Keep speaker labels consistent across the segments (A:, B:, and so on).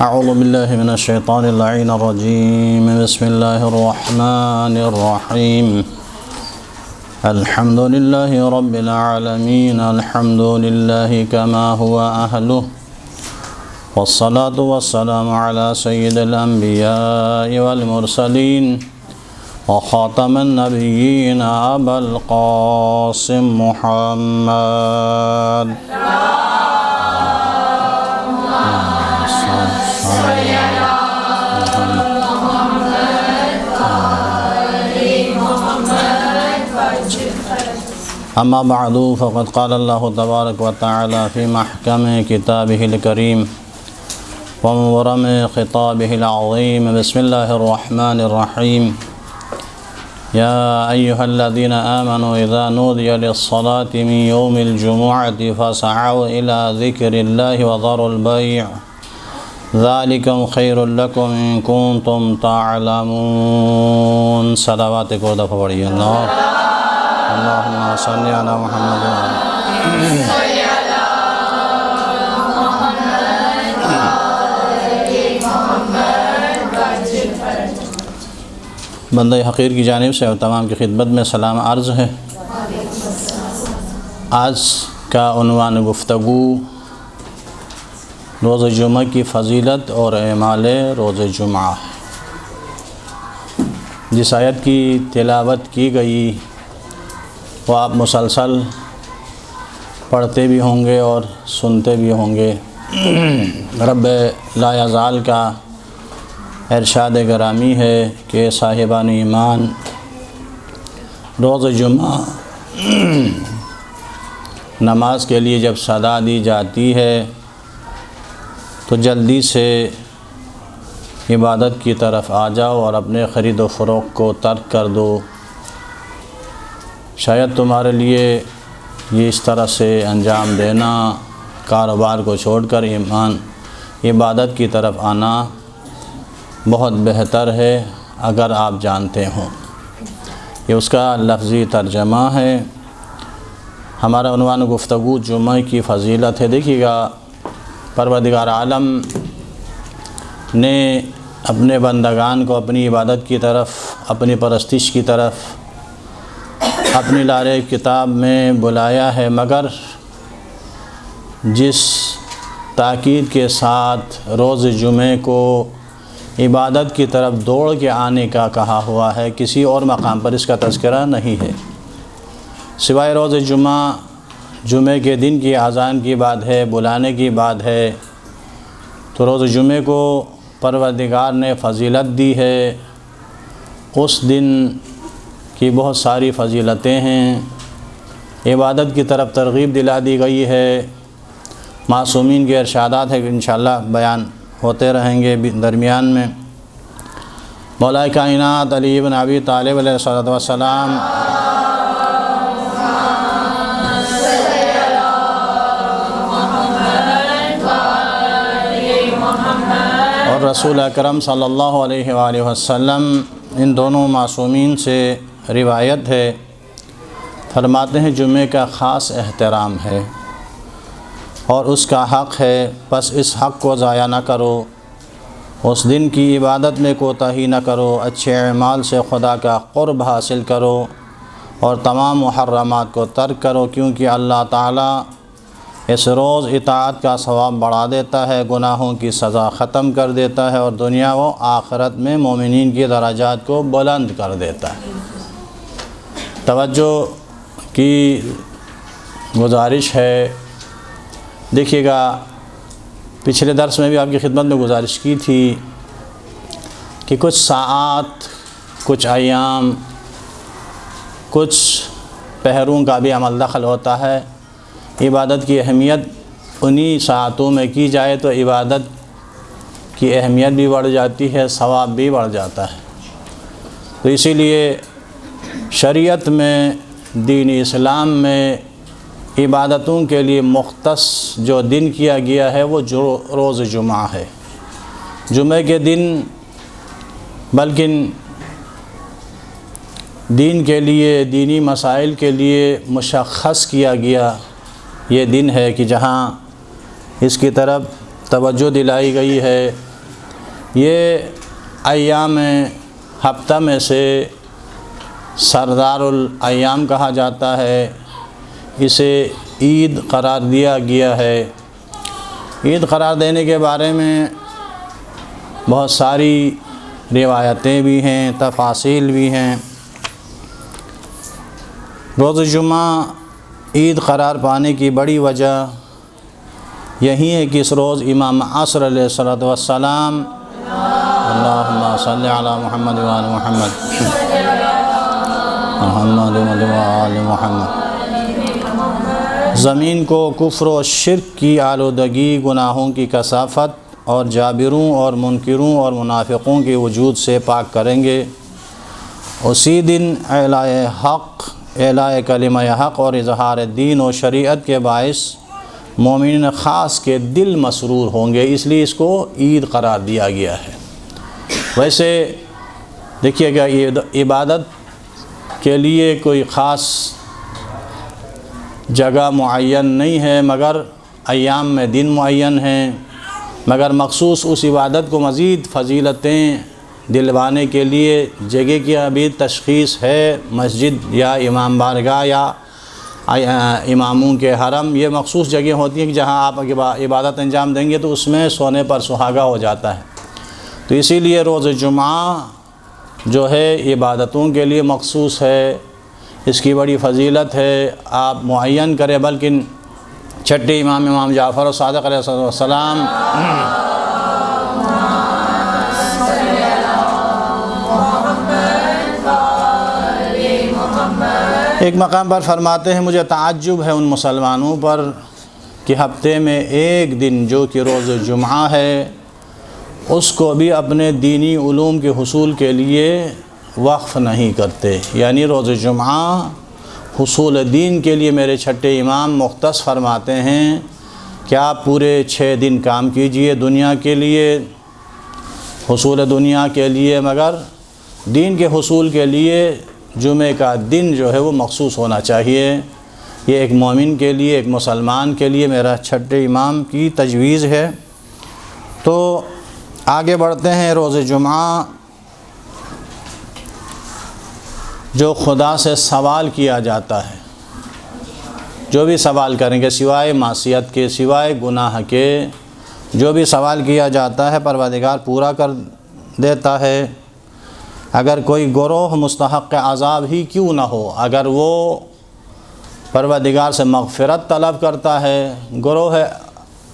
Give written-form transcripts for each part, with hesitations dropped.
A: اعوذ باللہ من الشیطان اللعین الرجیم بسم اللہ الرحمن الرحیم الحمد للہ رب العالمین الحمد للہ کما هو اہلہ والصلاة والسلام علی سید الانبیاء والمرسلین وخاتم النبیین ابا القاسم محمد اما بعد فقد قال اللہ تبارک و تعالی فی محکم کتابہ الکریم ومبرم خطابہ العظیم بسم اللہ الرحمن الرحیم یا ایہا الذین آمنوا اذا نودی للصلاة من یوم الجمعة فسعوا الى ذکر اللہ وذروا البیع ذالکم خیر لکم ان کنتم تعلمون۔ صلوات کو دفع پڑھیے اللہم صلی علی محمد بندہ حقیر کی جانب سے اور تمام کی خدمت میں سلام عرض ہے۔ آج کا عنوان گفتگو روز جمعہ کی فضیلت اور اعمال روز جمعہ۔ جس آیت کی تلاوت کی گئی وہ آپ مسلسل پڑھتے بھی ہوں گے اور سنتے بھی ہوں گے۔ رب لا یزال کا ارشاد گرامی ہے کہ صاحبان ایمان روز جمعہ نماز کے لیے جب صدا دی جاتی ہے تو جلدی سے عبادت کی طرف آ جاؤ اور اپنے خرید و فروخت کو ترک کر دو۔ شاید تمہارے لیے یہ اس طرح سے انجام دینا، کاروبار کو چھوڑ کر عبادت کی طرف آنا بہت بہتر ہے اگر آپ جانتے ہوں۔ یہ اس کا لفظی ترجمہ ہے۔ ہمارا عنوان گفتگو جمعہ کی فضیلت ہے۔ دیکھیے گا، پروردگار عالم نے اپنے بندگان کو اپنی عبادت کی طرف، اپنی پرستش کی طرف اپنی لارے کتاب میں بلایا ہے، مگر جس تاکید کے ساتھ روز جمعے کو عبادت کی طرف دوڑ کے آنے کا کہا ہوا ہے، کسی اور مقام پر اس کا تذکرہ نہیں ہے سوائے روز جمعے کے دن کی اذان کی بات ہے، بلانے کی بات ہے۔ تو روز جمعے کو پروردگار نے فضیلت دی ہے۔ اس دن کی بہت ساری فضیلتیں ہیں، عبادت کی طرف ترغیب دلا دی گئی ہے۔ معصومین کے ارشادات ہیں کہ انشاءاللہ بیان ہوتے رہیں گے درمیان میں۔ مولا کائنات علی بن ابی طالب علیہ السلام اور رسول اکرم صلی اللہ علیہ وآلہ وسلم، ان دونوں معصومین سے روایت ہے، فرماتے ہیں جمعے کا خاص احترام ہے اور اس کا حق ہے، پس اس حق کو ضائع نہ کرو، اس دن کی عبادت میں کوتاہی نہ کرو، اچھے اعمال سے خدا کا قرب حاصل کرو اور تمام محرمات کو ترک کرو، کیونکہ اللہ تعالیٰ اس روز اطاعت کا ثواب بڑھا دیتا ہے، گناہوں کی سزا ختم کر دیتا ہے اور دنیا و آخرت میں مومنین کی درجات کو بلند کر دیتا ہے۔ توجہ کی گزارش ہے۔ دیکھیے گا، پچھلے درس میں بھی آپ کی خدمت میں گزارش کی تھی کہ کچھ ساعات، کچھ ایام، کچھ پہروں کا بھی عمل دخل ہوتا ہے۔ عبادت کی اہمیت انہی ساعتوں میں کی جائے تو عبادت کی اہمیت بھی بڑھ جاتی ہے، ثواب بھی بڑھ جاتا ہے۔ تو اسی لیے شریعت میں، دین اسلام میں عبادتوں کے لیے مختص جو دن کیا گیا ہے وہ روز جمعہ ہے۔ جمعہ کے دن بلکہ دین کے لیے، دینی مسائل کے لیے مشخص کیا گیا یہ دن ہے کہ جہاں اس کی طرف توجہ دلائی گئی ہے یہ ایام ہفتہ میں سے سردار الایام کہا جاتا ہے، اسے عید قرار دیا گیا ہے۔ عید قرار دینے کے بارے میں بہت ساری روایتیں بھی ہیں، تفاصیل بھی ہیں۔ روز جمعہ عید قرار پانے کی بڑی وجہ یہی ہے کہ اس روز امام عصر علیہ الصلوۃ والسلام اللہم صلی علی محمد وآل محمد محمد وآل محمد، زمین کو کفر و شرک کی آلودگی، گناہوں کی کثافت اور جابروں اور منکروں اور منافقوں کے وجود سے پاک کریں گے۔ اسی دن اعلاء حق، اعلاء کلمہ حق اور اظہار دین و شریعت کے باعث مومنین خاص کے دل مسرور ہوں گے، اس لیے اس کو عید قرار دیا گیا ہے۔ ویسے دیکھیے گا، عبادت کے لیے کوئی خاص جگہ معین نہیں ہے، مگر ایام میں دن معین ہیں، مگر مخصوص اس عبادت کو مزید فضیلتیں دلوانے کے لیے جگہ کی ابھی تشخیص ہے۔ مسجد یا امام بارگاہ یا اماموں کے حرم، یہ مخصوص جگہ ہوتی ہیں کہ جہاں آپ عبادت انجام دیں گے تو اس میں سونے پر سہاگا ہو جاتا ہے۔ تو اسی لیے روز جمعہ جو ہے عبادتوں کے لیے مخصوص ہے، اس کی بڑی فضیلت ہے۔ آپ معین کریں، بلکہ چھٹے امام جعفر صادق علیہ السلام ایک مقام پر فرماتے ہیں، مجھے تعجب ہے ان مسلمانوں پر کہ ہفتے میں ایک دن جو کہ روز جمعہ ہے، اس کو بھی اپنے دینی علوم کے حصول کے لیے وقف نہیں کرتے۔ یعنی روز جمعہ حصول دین کے لیے میرے چھٹے امام مختص فرماتے ہیں کہ آپ پورے 6 دن کام کیجئے دنیا کے لیے، حصول دنیا کے لیے، مگر دین کے حصول کے لیے جمعہ کا دن جو ہے وہ مخصوص ہونا چاہیے۔ یہ ایک مومن کے لیے، ایک مسلمان کے لیے میرا چھٹے امام کی تجویز ہے۔ تو آگے بڑھتے ہیں۔ روز جمعہ جو خدا سے سوال کیا جاتا ہے، جو بھی سوال کریں گے سوائے معصیت کے، سوائے گناہ کے، جو بھی سوال کیا جاتا ہے پروردگار پورا کر دیتا ہے۔ اگر کوئی گروہ مستحق عذاب ہی کیوں نہ ہو، اگر وہ پروردگار سے مغفرت طلب کرتا ہے، گروہ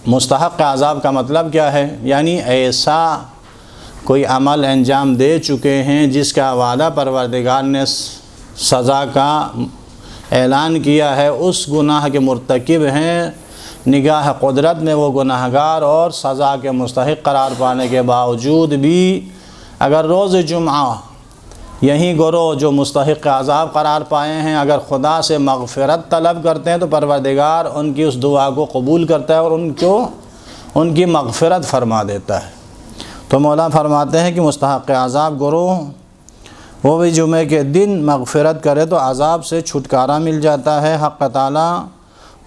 A: مستحق عذاب کا مطلب کیا ہے؟ یعنی ایسا کوئی عمل انجام دے چکے ہیں جس کا وعدہ پروردگار نے سزا کا اعلان کیا ہے، اس گناہ کے مرتکب ہیں، نگاہ قدرت میں وہ گناہگار اور سزا کے مستحق قرار پانے کے باوجود بھی اگر روز جمعہ یہی گروہ جو مستحق عذاب قرار پائے ہیں اگر خدا سے مغفرت طلب کرتے ہیں تو پروردگار ان کی اس دعا کو قبول کرتا ہے اور ان کی مغفرت فرما دیتا ہے۔ تو مولا فرماتے ہیں کہ مستحق عذاب گروہ وہ بھی جمعہ کے دن مغفرت کرے تو عذاب سے چھٹکارا مل جاتا ہے۔ حق تعالی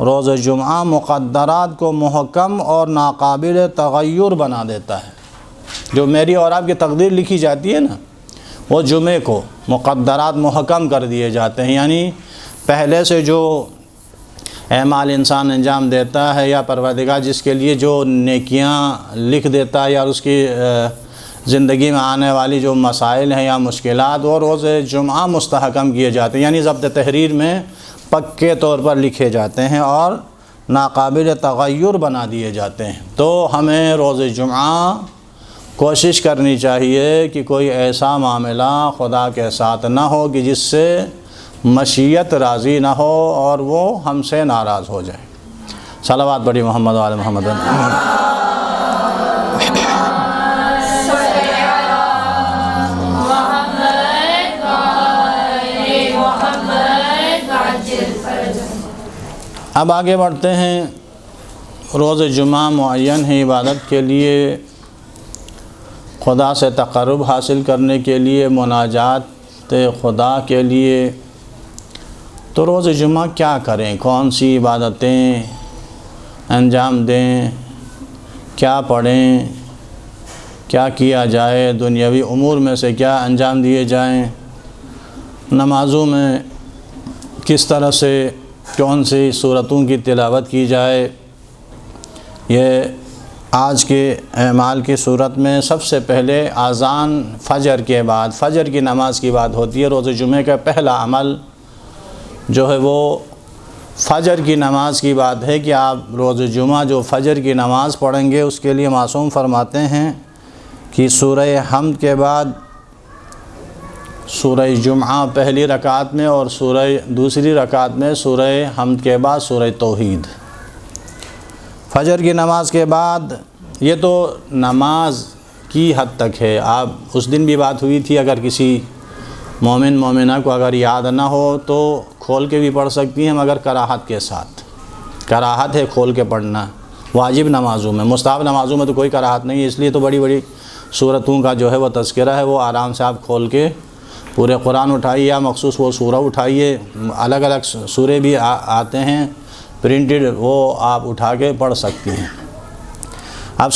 A: روز جمعہ مقدرات کو محکم اور ناقابل تغیر بنا دیتا ہے۔ جو میری اور آپ کی تقدیر لکھی جاتی ہے نا، وہ جمعے کو مقدرات محکم کر دیے جاتے ہیں۔ یعنی پہلے سے جو اعمال انسان انجام دیتا ہے یا پروردگار جس کے لیے جو نیکیاں لکھ دیتا ہے یا اس کی زندگی میں آنے والی جو مسائل ہیں یا مشکلات، وہ روز جمعہ مستحکم کیے جاتے ہیں، یعنی ضبط تحریر میں پکے طور پر لکھے جاتے ہیں اور ناقابل تغیر بنا دیے جاتے ہیں۔ تو ہمیں روز جمعہ کوشش کرنی چاہیے کہ کوئی ایسا معاملہ خدا کے ساتھ نہ ہو کہ جس سے مشیت راضی نہ ہو اور وہ ہم سے ناراض ہو جائے۔ صلوات پڑھی محمد و آل محمد۔ اب آگے بڑھتے ہیں۔ روز جمعہ معین ہے عبادت کے لیے، خدا سے تقرب حاصل کرنے کے لیے، مناجات خدا کے لیے۔ تو روز جمعہ کیا کریں، کون سی عبادتیں انجام دیں، کیا پڑھیں؟ کیا کیا جائے، دنیاوی امور میں سے کیا انجام دیے جائیں، نمازوں میں کس طرح سے کون سی صورتوں کی تلاوت کی جائے، یہ آج کے اعمال کی صورت میں سب سے پہلے اذان فجر کے بعد، فجر کی نماز کی بات ہوتی ہے۔ روز جمعہ کا پہلا عمل جو ہے وہ فجر کی نماز کی بات ہے کہ آپ روز جمعہ جو فجر کی نماز پڑھیں گے، اس کے لیے معصوم فرماتے ہیں کہ سورہ حمد کے بعد سورہ جمعہ پہلی رکعت میں اور دوسری رکعت میں سورہ حمد کے بعد سورہ توحید۔ فجر کی نماز کے بعد، یہ تو نماز کی حد تک ہے۔ آپ اس دن بھی بات ہوئی تھی، اگر کسی مومنہ کو اگر یاد نہ ہو تو کھول کے بھی پڑھ سکتی ہیں، مگر کراہت کے ساتھ۔ کراہت ہے کھول کے پڑھنا واجب نمازوں میں، مستحب نمازوں میں تو کوئی کراہت نہیں ہے، اس لیے تو بڑی بڑی صورتوں کا جو ہے وہ تذکرہ ہے، وہ آرام سے آپ کھول کے پورے قرآن اٹھائیے یا مخصوص وہ سورہ اٹھائیے۔ الگ الگ سورے بھی آتے ہیں پرنٹڈ، وہ آپ اٹھا کے پڑھ سکتی ہیں۔ اب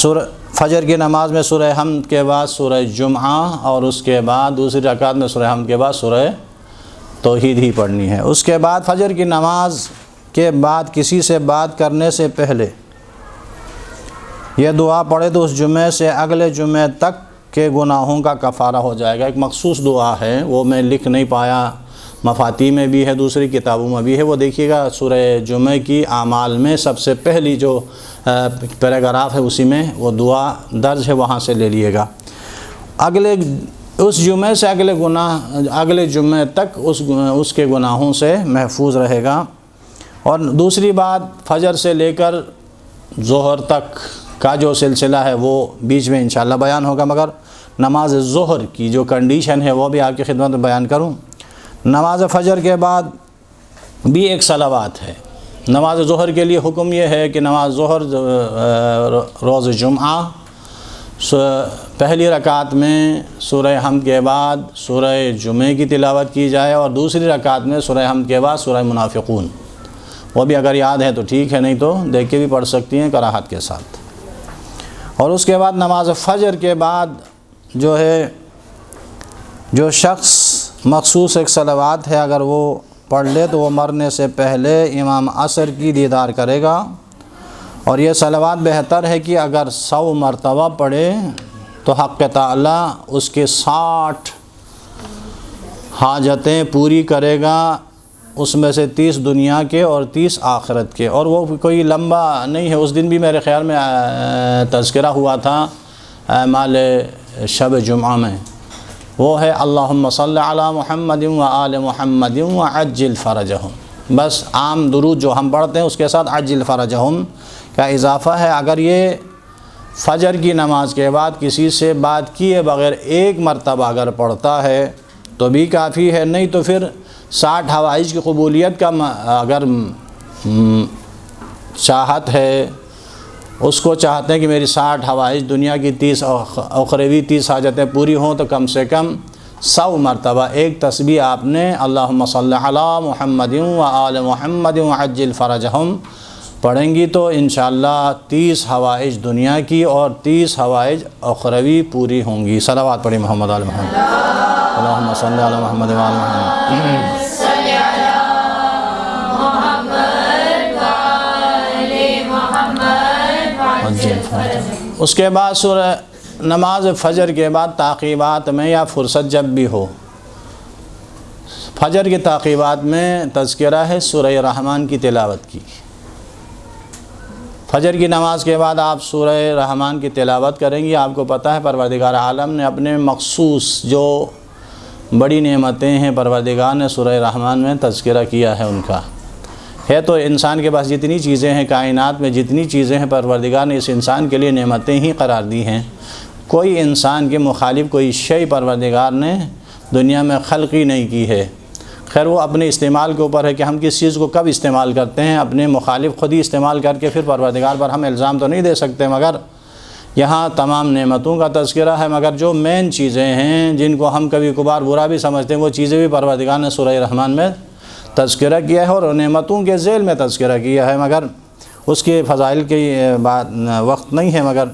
A: فجر کی نماز میں سورہ حمد کے بعد سورہ جمعہ اور اس کے بعد دوسری رکعت میں سورہ حمد کے بعد سورہ توحید ہی پڑھنی ہے۔ اس کے بعد فجر کی نماز کے بعد کسی سے بات کرنے سے پہلے یہ دعا پڑھے تو اس جمعے سے اگلے جمعے تک کے گناہوں کا کفارہ ہو جائے گا۔ ایک مخصوص دعا ہے، وہ میں لکھ نہیں پایا، مفاتی میں بھی ہے، دوسری کتابوں میں بھی ہے، وہ دیکھیے گا سورہ جمعہ کی اعمال میں سب سے پہلی جو پیراگراف ہے اسی میں وہ دعا درج ہے، وہاں سے لے لیے گا۔ اس جمعے سے اگلے جمعے تک اس کے گناہوں سے محفوظ رہے گا۔ اور دوسری بات، فجر سے لے کر ظہر تک کا جو سلسلہ ہے وہ بیچ میں انشاءاللہ بیان ہوگا، مگر نماز ظہر کی جو کنڈیشن ہے وہ بھی آپ کی خدمت میں بیان کروں۔ نماز فجر کے بعد بھی ایک صلوات ہے۔ نماز ظہر کے لیے حکم یہ ہے کہ نماز ظہر روز جمعہ پہلی رکعت میں سورہ حمد کے بعد سورہ جمعہ کی تلاوت کی جائے اور دوسری رکعت میں سورہ حمد کے بعد سورہ منافقون، وہ بھی اگر یاد ہے تو ٹھیک ہے، نہیں تو دیکھ کے بھی پڑھ سکتی ہیں کراہت کے ساتھ۔ اور اس کے بعد نماز فجر کے بعد جو ہے جو شخص مخصوص ایک صلوات ہے، اگر وہ پڑھ لے تو وہ مرنے سے پہلے امام عصر کی دیدار کرے گا۔ اور یہ صلوات بہتر ہے کہ اگر 100 مرتبہ پڑھے تو حق تعالی اس کے 60 حاجتیں پوری کرے گا، اس میں سے 30 دنیا کے اور 30 آخرت کے۔ اور وہ کوئی لمبا نہیں ہے، اس دن بھی میرے خیال میں تذکرہ ہوا تھا اعمال شب جمعہ میں، وہ ہے اللہم صلی علی محمد و آل محمد وعجل فرجہم۔ بس عام درود جو ہم پڑھتے ہیں اس کے ساتھ عجل فرجہم کا اضافہ ہے۔ اگر یہ فجر کی نماز کے بعد کسی سے بات کیے بغیر ایک مرتبہ اگر پڑھتا ہے تو بھی کافی ہے، نہیں تو پھر 60 حوائج کی قبولیت کا اگر چاہت ہے، اس کو چاہتے ہیں کہ میری 60 حوائج دنیا کی 30 اخروی 30 حاجتیں پوری ہوں، تو کم سے کم 100 مرتبہ ایک تسبیح آپ نے اللہم صلی علی محمد و آل محمد وعجل فرجہم پڑھیں گی تو انشاءاللہ 30 حوائج دنیا کی اور 30 حوائج اخروی پوری ہوں گی۔ صلوات پڑھی محمد آل محمد، اللہم صلی علی محمد و آل محمد۔ اس کے بعد سورہ نماز فجر کے بعد تعقیبات میں یا فرصت جب بھی ہو، فجر کے تعقیبات میں تذکرہ ہے سورہ رحمان کی تلاوت کی۔ فجر کی نماز کے بعد آپ سورہ رحمان کی تلاوت کریں گی۔ آپ کو پتہ ہے پروردگار عالم نے اپنے مخصوص جو بڑی نعمتیں ہیں پروردگار نے سورہ رحمان میں تذکرہ کیا ہے ان کا۔ ہے تو انسان کے پاس جتنی چیزیں ہیں، کائنات میں جتنی چیزیں ہیں، پروردگار نے اس انسان کے لیے نعمتیں ہی قرار دی ہیں۔ کوئی انسان کے مخالف کوئی شے پروردگار نے دنیا میں خلق ہی نہیں کی ہے۔ خیر وہ اپنے استعمال کے اوپر ہے کہ ہم کس چیز کو کب استعمال کرتے ہیں، اپنے مخالف خود ہی استعمال کر کے پھر پروردگار پر ہم الزام تو نہیں دے سکتے، مگر یہاں تمام نعمتوں کا تذکرہ ہے۔ مگر جو مین چیزیں ہیں جن کو ہم کبھی کبھار برا بھی سمجھتے ہیں، وہ چیزیں بھی پروردگار نے سورہ رحمان میں تذکرہ کیا ہے اور نعمتوں کے ذیل میں تذکرہ کیا ہے، مگر اس کے فضائل کی بات وقت نہیں ہے، مگر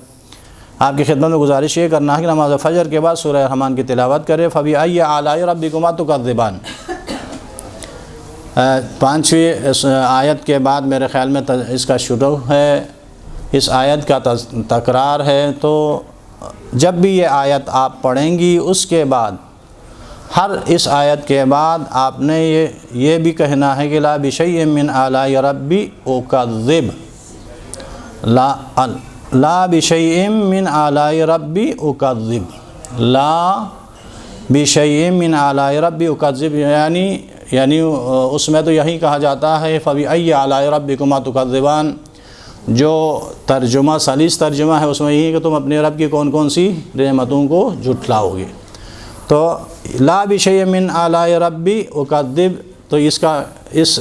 A: آپ کی خدمت میں گزارش یہ کرنا ہے کہ نماز فجر کے بعد سورہ رحمان کی تلاوت کرے۔ فَبِأَيِّ آلَاءِ رَبِّكُمَا تُكَذِّبَانِ، 5ویں آیت کے بعد میرے خیال میں اس کا شروع ہے، اس آیت کا تکرار ہے۔ تو جب بھی یہ آیت آپ پڑھیں گی اس کے بعد ہر اس آیت کے بعد آپ نے یہ بھی کہنا ہے کہ لا بشیء من آلاء ربی اکذب، لا بشیء من آلاء ربی اکذب، لا بشیء من آلاء ربی اکذب، یعنی اس میں تو یہی کہا جاتا ہے فبأي آلاء ربكما تكذبان، جو ترجمہ سلیس ترجمہ ہے اس میں یہی ہے کہ تم اپنے رب کی کون کون سی نعمتوں کو جھٹلاؤ گے۔ تو لا بشیء من آلاء ربی اکذب، تو اس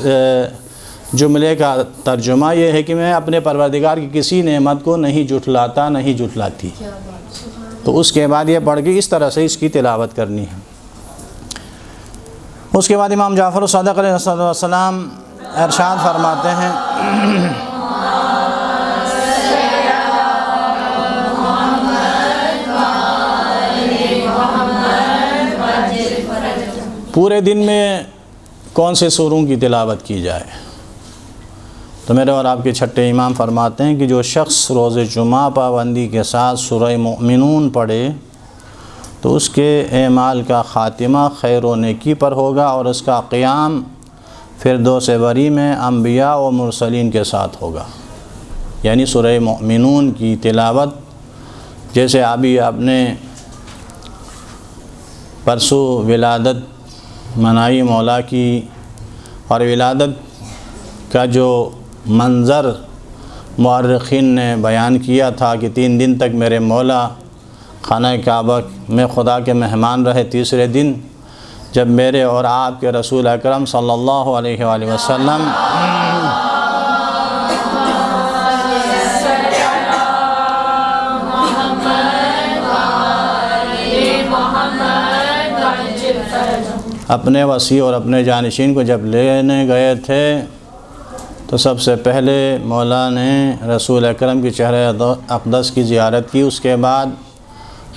A: جملے کا ترجمہ یہ ہے کہ میں اپنے پروردگار کی کسی نعمت کو نہیں جھٹلاتا، نہیں جھٹلاتی۔ تو اس کے بعد یہ پڑھ کے اس طرح سے اس کی تلاوت کرنی ہے۔ اس کے بعد امام جعفر الصادق علیہ السلام ارشاد فرماتے ہیں پورے دن میں کون سے سوروں کی تلاوت کی جائے؟ تو میرے اور آپ کے چھٹے امام فرماتے ہیں کہ جو شخص روز جمعہ پابندی کے ساتھ سورہ مؤمنون پڑھے تو اس کے اعمال کا خاتمہ خیر و نیکی پر ہوگا، اور اس کا قیام فردوس بری میں انبیاء و مرسلین کے ساتھ ہوگا۔ یعنی سورہ مؤمنون کی تلاوت، جیسے ابھی آپ نے پرسوں ولادت منائی مولا کی، اور ولادت کا جو منظر مورخین نے بیان کیا تھا کہ 3 دن تک میرے مولا خانہ کعبہ میں خدا کے مہمان رہے، تیسرے دن جب میرے اور آپ کے رسول اکرم صلی اللہ علیہ وآلہ وسلم اپنے وصی اور اپنے جانشین کو جب لینے گئے تھے تو سب سے پہلے مولا نے رسول اکرم کی چہرہ اقدس کی زیارت کی۔ اس کے بعد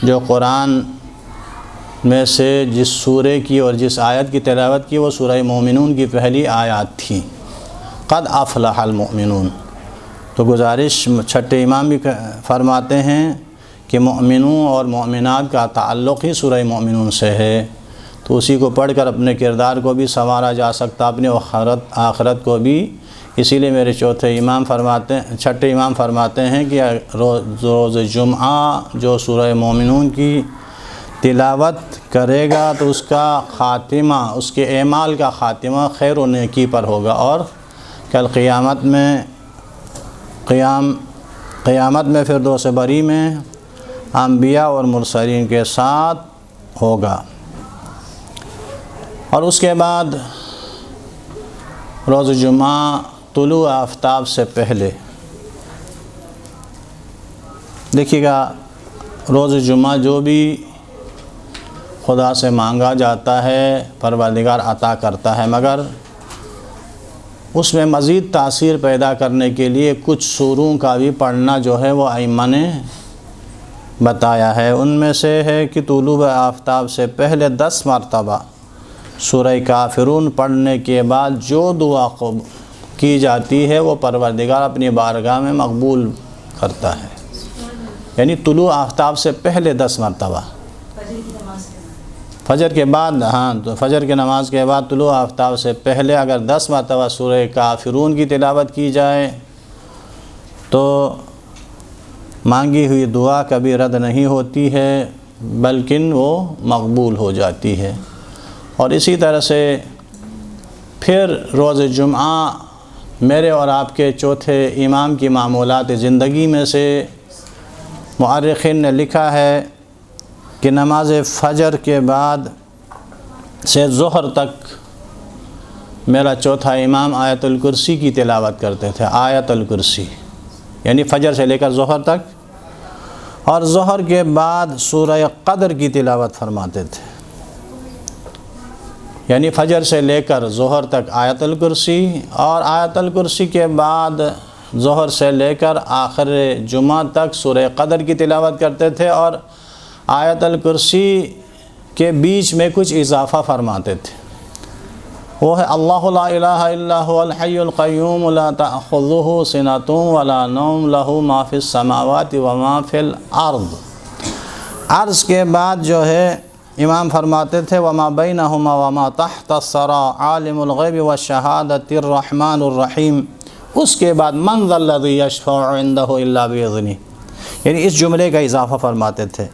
A: جو قرآن میں سے جس سورے کی اور جس آیت کی تلاوت کی وہ سورہ مومنون کی پہلی آیات تھی، قد افلح المؤمنون۔ تو گزارش چھٹے امام بھی فرماتے ہیں کہ مؤمنوں اور مؤمنات کا تعلق ہی سورہ مومنون سے ہے، تو اسی کو پڑھ کر اپنے کردار کو بھی سنوارا جا سکتا، اپنے آخرت کو بھی۔ اسی لیے میرے چھٹے امام فرماتے ہیں کہ روز جمعہ جو سورہ مومنون کی تلاوت کرے گا تو اس کا خاتمہ، اس کے اعمال کا خاتمہ خیر و نیکی پر ہوگا، اور کل قیامت میں فردوس بری میں انبیاء اور مرسلین کے ساتھ ہوگا۔ اور اس کے بعد روز جمعہ طلوع آفتاب سے پہلے، دیکھیے گا روز جمعہ جو بھی خدا سے مانگا جاتا ہے پروردگار عطا کرتا ہے، مگر اس میں مزید تاثیر پیدا کرنے کے لیے کچھ سوروں کا بھی پڑھنا جو ہے وہ ائمہ نے بتایا ہے۔ ان میں سے ہے کہ طلوع آفتاب سے پہلے 10 مرتبہ سورہ کافرون پڑھنے کے بعد جو دعا کی جاتی ہے وہ پروردگار اپنی بارگاہ میں مقبول کرتا ہے۔ یعنی طلوع آفتاب سے پہلے 10 مرتبہ، فجر کے بعد، تو فجر کی نماز کے بعد طلوع آفتاب سے پہلے اگر 10 مرتبہ سورہ کافرون کی تلاوت کی جائے تو مانگی ہوئی دعا کبھی رد نہیں ہوتی ہے بلکہ وہ مقبول ہو جاتی ہے۔ اور اسی طرح سے پھر روز جمعہ میرے اور آپ کے چوتھے امام کی معمولات زندگی میں سے مؤرخین نے لکھا ہے کہ نماز فجر کے بعد سے ظہر تک میرا چوتھا امام آیت الکرسی کی تلاوت کرتے تھے، آیت الکرسی، یعنی فجر سے لے کر ظہر تک، اور ظہر کے بعد سورہ قدر کی تلاوت فرماتے تھے۔ یعنی فجر سے لے کر ظہر تک آیت الکرسی، اور آیت الکرسی کے بعد ظہر سے لے کر آخر جمعہ تک سورہ قدر کی تلاوت کرتے تھے، اور آیت الکرسی کے بیچ میں کچھ اضافہ فرماتے تھے، وہ ہے اللہ لا الہ الا هو الحی القیوم لا تأخذہ سنۃ ولا نوم لہ ما فی السماوات وما فی الارض۔ عرض کے بعد جو ہے امام فرماتے تھے وما بینہما وما تحت الثری عالم الغیب والشہادۃ الرحمن الرحیم۔ اس کے بعد من ذا الذی یشفع عندہ الا باذنہ، یعنی اس جملے کا اضافہ فرماتے تھے۔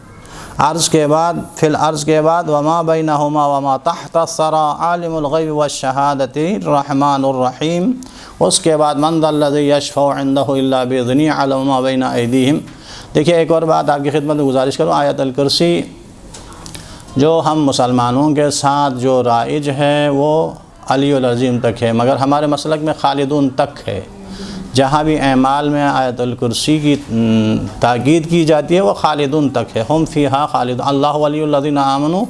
A: عرض کے بعد فی الارض کے بعد وما بینہما وما تحت الثری عالم الغیب والشہادۃ الرحمن الرحیم، اس کے بعد من ذا الذی یشفع عندہ الا باذنہ یعلم ما بین ایدیہم۔ دیکھیے ایک اور بات آپ کی خدمت میں گزارش کروں، آیت الکرسی جو ہم مسلمانوں کے ساتھ جو رائج ہے وہ علی العظیم تک ہے، مگر ہمارے مسلک میں خالدون تک ہے۔ جہاں بھی اعمال میں آیت الکرسی کی تاکید کی جاتی ہے وہ خالدون تک ہے، ہم فیہا خالدون، اللہ ولی الذین آمنوا،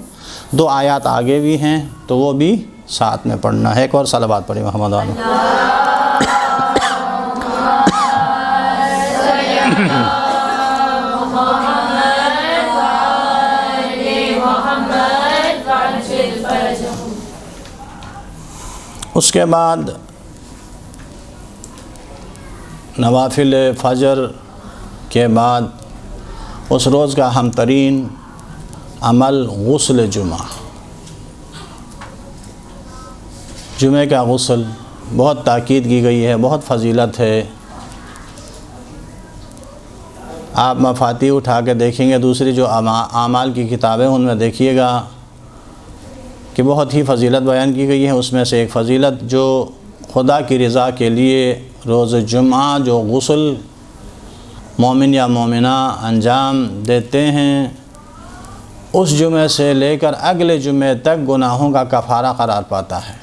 A: دو آیات آگے بھی ہیں تو وہ بھی ساتھ میں پڑھنا ہے۔ ایک اور صلوات پڑھی محمد علیہ۔ اس کے بعد نوافل فجر کے بعد اس روز کا اہم ترین عمل غسل جمعہ۔ جمعہ کا غسل بہت تاکید کی گئی ہے، بہت فضیلت ہے۔ آپ مفاتیح اٹھا کے دیکھیں گے، دوسری جو اعمال کی کتابیں ان میں دیکھیے گا کہ بہت ہی فضیلت بیان کی گئی ہے۔ اس میں سے ایک فضیلت جو خدا کی رضا کے لیے روز جمعہ جو غسل مومن یا مومنہ انجام دیتے ہیں، اس جمعے سے لے کر اگلے جمعے تک گناہوں کا کفارہ قرار پاتا ہے۔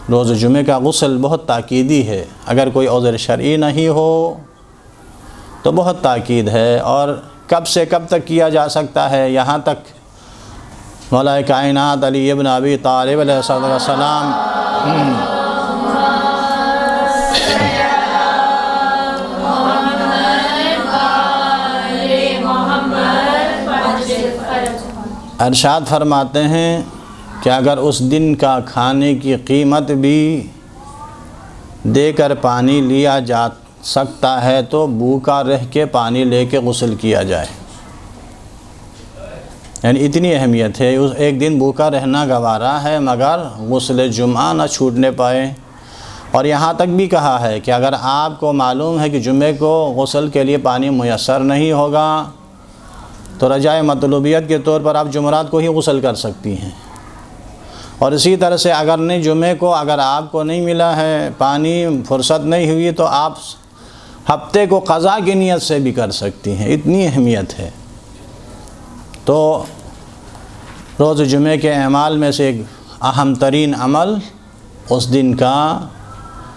A: روز جمعے کا غسل بہت تاکیدی ہے، اگر کوئی عذر شرعی نہیں ہو تو بہت تاکید ہے، اور کب سے کب تک کیا جا سکتا ہے، یہاں تک مولا کائنات علی ابن ابی طالب علیہ السلام ارشاد فرماتے ہیں کہ اگر اس دن کا کھانے کی قیمت بھی دے کر پانی لیا جا سکتا ہے تو بھوکا رہ کے پانی لے کے غسل کیا جائے، یعنی اتنی اہمیت ہے۔ ایک دن بھوکا رہنا گوارا ہے مگر غسل جمعہ نہ چھوٹنے پائے، اور یہاں تک بھی کہا ہے کہ اگر آپ کو معلوم ہے کہ جمعے کو غسل کے لیے پانی میسر نہیں ہوگا تو رجائے مطلوبیت کے طور پر آپ جمعرات کو ہی غسل کر سکتی ہیں، اور اسی طرح سے اگر نہیں جمعے کو اگر آپ کو نہیں ملا ہے پانی، فرصت نہیں ہوئی، تو آپ ہفتے کو قضا کی نیت سے بھی کر سکتی ہیں، اتنی اہمیت ہے۔ تو روز جمعے کے اعمال میں سے ایک اہم ترین عمل اس دن کا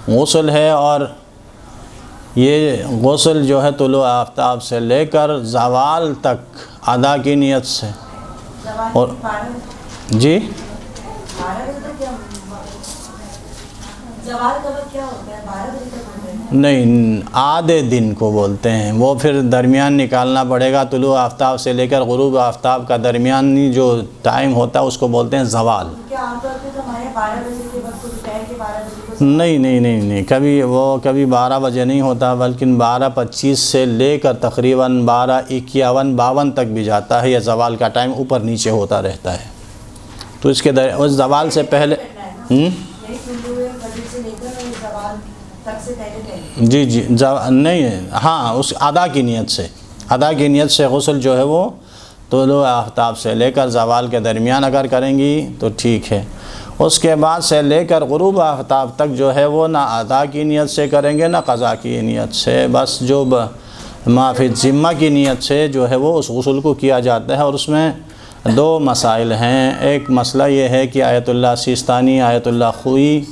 A: غسل ہے، اور یہ غسل جو ہے طلوع آفتاب سے لے کر زوال تک ادا کی نیت سے، اور جی نہیں، آدھے دن کو بولتے ہیں، وہ پھر درمیان نکالنا پڑے گا، طلوع آفتاب سے لے کر غروب آفتاب کا درمیانی جو ٹائم ہوتا ہے اس کو بولتے ہیں زوال۔ نہیں، کبھی 12 بجے نہیں ہوتا، بلکہ 12:25 سے لے کر تقریباً 12:51 52 تک بھی جاتا ہے، یہ زوال کا ٹائم اوپر نیچے ہوتا رہتا ہے۔ تو اس زوال سے پہلے جی نہیں، ہاں، اس ادا کی نیت سے غسل جو ہے وہ طلوع آفتاب سے لے کر زوال کے درمیان اگر کریں گی تو ٹھیک ہے۔ اس کے بعد سے لے کر غروب آفتاب تک جو ہے وہ نہ ادا کی نیت سے کریں گے نہ قضا کی نیت سے، بس جو معافی ذمہ کی نیت سے جو ہے وہ اس غسل کو کیا جاتا ہے۔ اور اس میں 2 مسائل ہیں۔ ایک مسئلہ یہ ہے کہ آیت اللہ سیستانی، آیت اللہ خوئی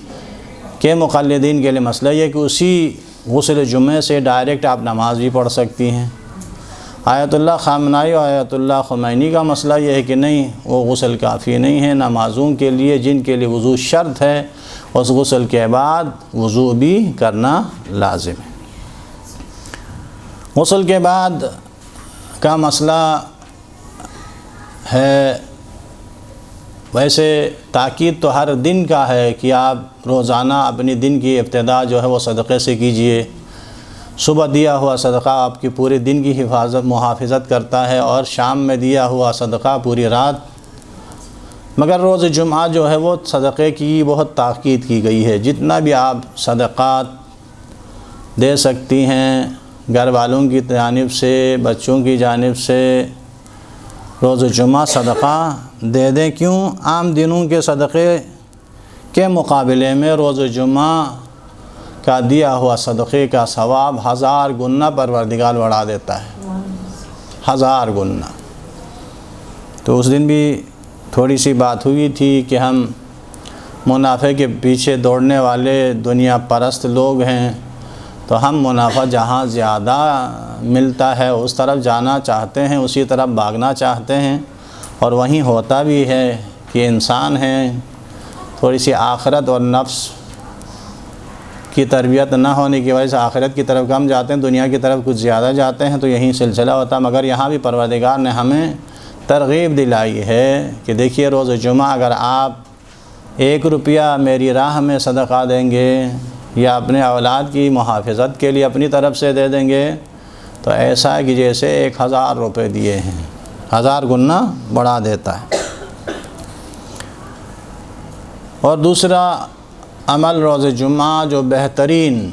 A: کے مقلدین کے لیے مسئلہ یہ کہ اسی غسل جمعے سے ڈائریکٹ آپ نماز بھی پڑھ سکتی ہیں۔ آیت اللہ خامنائی اور آیت اللہ خمینی کا مسئلہ یہ ہے کہ نہیں، وہ غسل کافی نہیں ہے، نمازوں کے لیے جن کے لیے وضو شرط ہے اس غسل کے بعد وضو بھی کرنا لازم ہے۔ غسل کے بعد کا مسئلہ ہے، ویسے تاکید تو ہر دن کا ہے کہ آپ روزانہ اپنی دن کی ابتدا جو ہے وہ صدقے سے کیجئے۔ صبح دیا ہوا صدقہ آپ کی پورے دن کی محافظت کرتا ہے، اور شام میں دیا ہوا صدقہ پوری رات۔ مگر روز جمعہ جو ہے وہ صدقے کی بہت تاکید کی گئی ہے۔ جتنا بھی آپ صدقات دے سکتی ہیں گھر والوں کی جانب سے، بچوں کی جانب سے، روز جمعہ صدقہ دے دیں۔ کیوں؟ عام دنوں کے صدقے کے مقابلے میں روز جمعہ کا دیا ہوا صدقے کا ثواب 1000 گنا پروردگار بڑھا دیتا ہے، 1000 گنا۔ تو اس دن بھی تھوڑی سی بات ہوئی تھی کہ ہم منافع کے پیچھے دوڑنے والے دنیا پرست لوگ ہیں، تو ہم منافع جہاں زیادہ ملتا ہے اس طرف جانا چاہتے ہیں، اسی طرف بھاگنا چاہتے ہیں، اور وہیں ہوتا بھی ہے کہ انسان ہیں تھوڑی سی آخرت اور نفس کی تربیت نہ ہونے کی وجہ سے آخرت کی طرف کم جاتے ہیں، دنیا کی طرف کچھ زیادہ جاتے ہیں، تو یہیں سلسلہ ہوتا ہے۔ مگر یہاں بھی پروردگار نے ہمیں ترغیب دلائی ہے کہ دیکھیے روز جمعہ اگر آپ 1 روپیہ میری راہ میں صدقہ دیں گے یا اپنے اولاد کی محافظت کے لیے اپنی طرف سے دے دیں گے، تو ایسا ہے کہ جیسے 1000 روپے دیے ہیں، 1000 گنا بڑھا دیتا ہے۔ اور دوسرا عمل روز جمعہ جو بہترین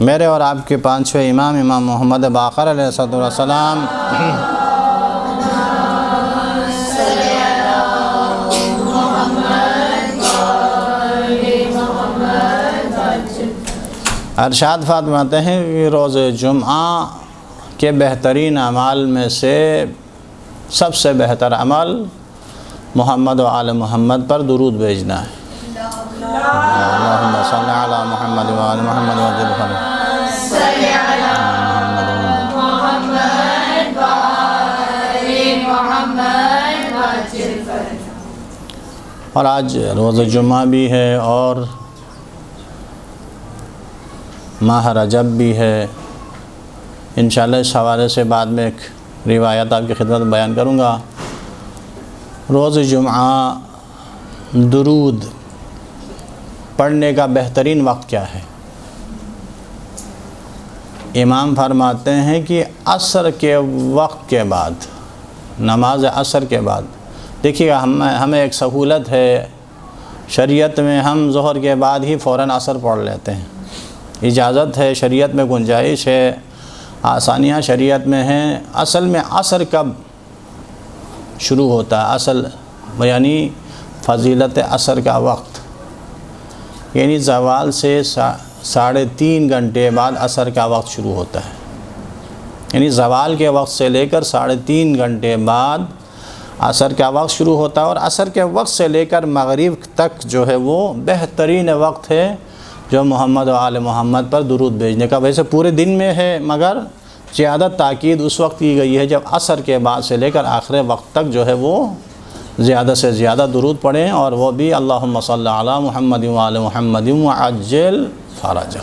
A: میرے اور آپ کے 5ویں امام محمد باقر علیہ السلام ارشاد فرماتے ہیں کہ روز جمعہ کے بہترین اعمال میں سے سب سے بہتر عمل محمد و آل محمد پر درود بھیجنا ہے۔ اللہم صلی علی محمد و آل محمد وعجل اور آج روز جمعہ بھی ہے اور ماہ رجب بھی ہے۔ انشاءاللہ اس حوالے سے بعد میں ایک روایت آپ کی خدمت میں بیان کروں گا۔ روز جمعہ درود پڑھنے کا بہترین وقت کیا ہے؟ امام فرماتے ہیں کہ عصر کے وقت کے بعد، نماز عصر کے بعد۔ دیکھیے ہمیں ایک سہولت ہے شریعت میں، ہم ظہر کے بعد ہی فوراً عصر پڑھ لیتے ہیں، اجازت ہے شریعت میں، گنجائش ہے، آسانیاں شریعت میں ہیں۔ اصل میں عصر کب شروع ہوتا ہے؟ اصل یعنی فضیلت عصر کا وقت یعنی زوال سے 3.5 گھنٹے بعد عصر کا وقت شروع ہوتا ہے، یعنی زوال کے وقت سے لے کر 3.5 گھنٹے بعد عصر کا وقت شروع ہوتا ہے، اور عصر کے وقت سے لے کر مغرب تک جو ہے وہ بہترین وقت ہے جو محمد و آل محمد پر درود بھیجنے کا۔ ویسے پورے دن میں ہے مگر زیادہ تاکید اس وقت کی گئی ہے جب عصر کے بعد سے لے کر آخر وقت تک جو ہے وہ زیادہ سے زیادہ درود پڑھیں، اور وہ بھی اللہم صلی علی محمد و آل محمد وعجل فرجہ،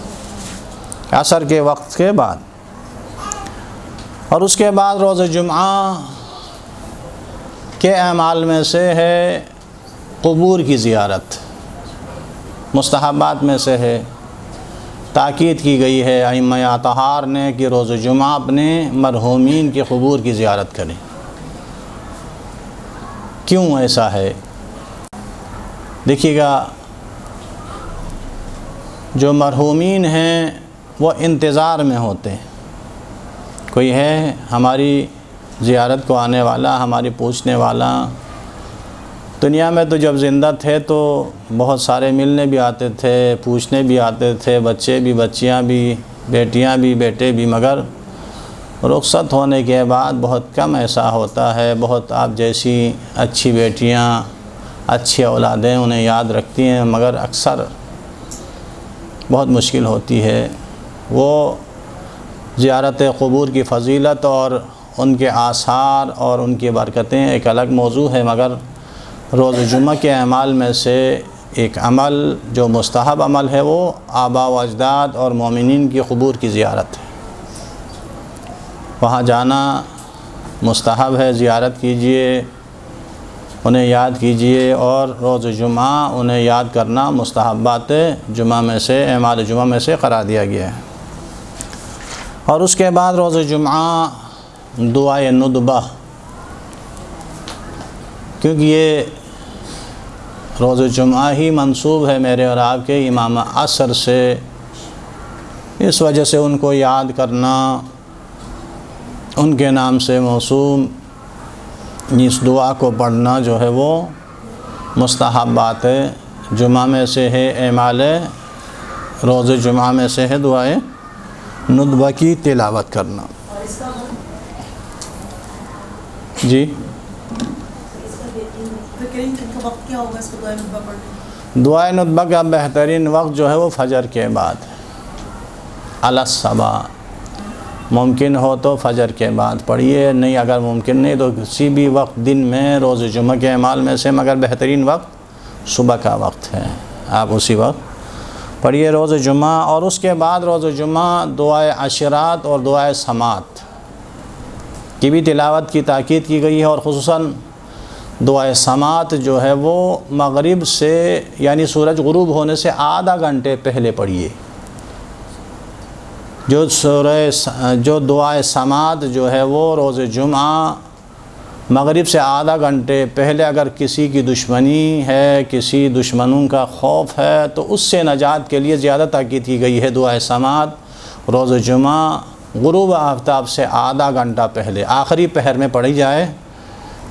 A: عصر کے وقت کے بعد۔ اور اس کے بعد روز جمعہ کے اعمال میں سے ہے قبور کی زیارت، مستحبات میں سے ہے۔ تاکید کی گئی ہے ائمہ اطہار نے کہ روز جمعہ اپنے مرحومین کی قبور کی زیارت کریں۔ کیوں ایسا ہے؟ دیکھیے گا، جو مرحومین ہیں وہ انتظار میں ہوتے ہیں، کوئی ہے ہماری زیارت کو آنے والا، ہماری پوچھنے والا۔ دنیا میں تو جب زندہ تھے تو بہت سارے ملنے بھی آتے تھے، پوچھنے بھی آتے تھے، بچے بھی، بچیاں بھی، بیٹیاں بھی، بیٹے بھی، مگر رخصت ہونے کے بعد بہت کم ایسا ہوتا ہے۔ بہت آپ جیسی اچھی بیٹیاں، اچھی اولادیں انہیں یاد رکھتی ہیں، مگر اکثر بہت مشکل ہوتی ہے۔ وہ زیارت قبور کی فضیلت اور ان کے آثار اور ان کی برکتیں ایک الگ موضوع ہے، مگر روز جمعہ کے اعمال میں سے ایک عمل جو مستحب عمل ہے وہ آبا و اجداد اور مومنین کی قبور کی زیارت ہے۔ وہاں جانا مستحب ہے، زیارت کیجئے، انہیں یاد کیجئے، اور روز جمعہ انہیں یاد کرنا مستحبات جمعہ میں سے، اعمال جمعہ میں سے قرار دیا گیا ہے۔ اور اس کے بعد روز جمعہ دعائے ندبہ، کیونکہ یہ روز جمعہ ہی منسوب ہے میرے اور آپ کے امام عصر سے، اس وجہ سے ان کو یاد کرنا، ان کے نام سے موسوم اس دعا کو پڑھنا جو ہے وہ مستحبات جمعہ میں سے ہے، اعمال روز جمعہ میں سے ہے دعائے ندبہ کی تلاوت کرنا۔ جی دعائے ندبہ کا بہترین وقت جو ہے وہ فجر کے بعد ہے، علی الصباح، ممکن ہو تو فجر کے بعد پڑھیے، نہیں اگر ممکن نہیں تو کسی بھی وقت دن میں روز جمعہ کے اعمال میں سے، مگر بہترین وقت صبح کا وقت ہے، آپ اسی وقت پڑھیے روز جمعہ۔ اور اس کے بعد روز جمعہ دعائے عشرات اور دعائے سماعت کی بھی تلاوت کی تاکید کی گئی ہے، اور خصوصاً دعائے سماعت جو ہے وہ مغرب سے یعنی سورج غروب ہونے سے آدھا گھنٹے پہلے پڑھیے۔ جو دعائے سماعت جو ہے وہ روز جمعہ مغرب سے آدھا گھنٹے پہلے اگر کسی کی دشمنی ہے، کسی دشمنوں کا خوف ہے، تو اس سے نجات کے لیے زیادہ تاکید کی گئی ہے۔ دعائے سماعت روز جمعہ غروب آفتاب سے آدھا گھنٹہ پہلے آخری پہر میں پڑھی جائے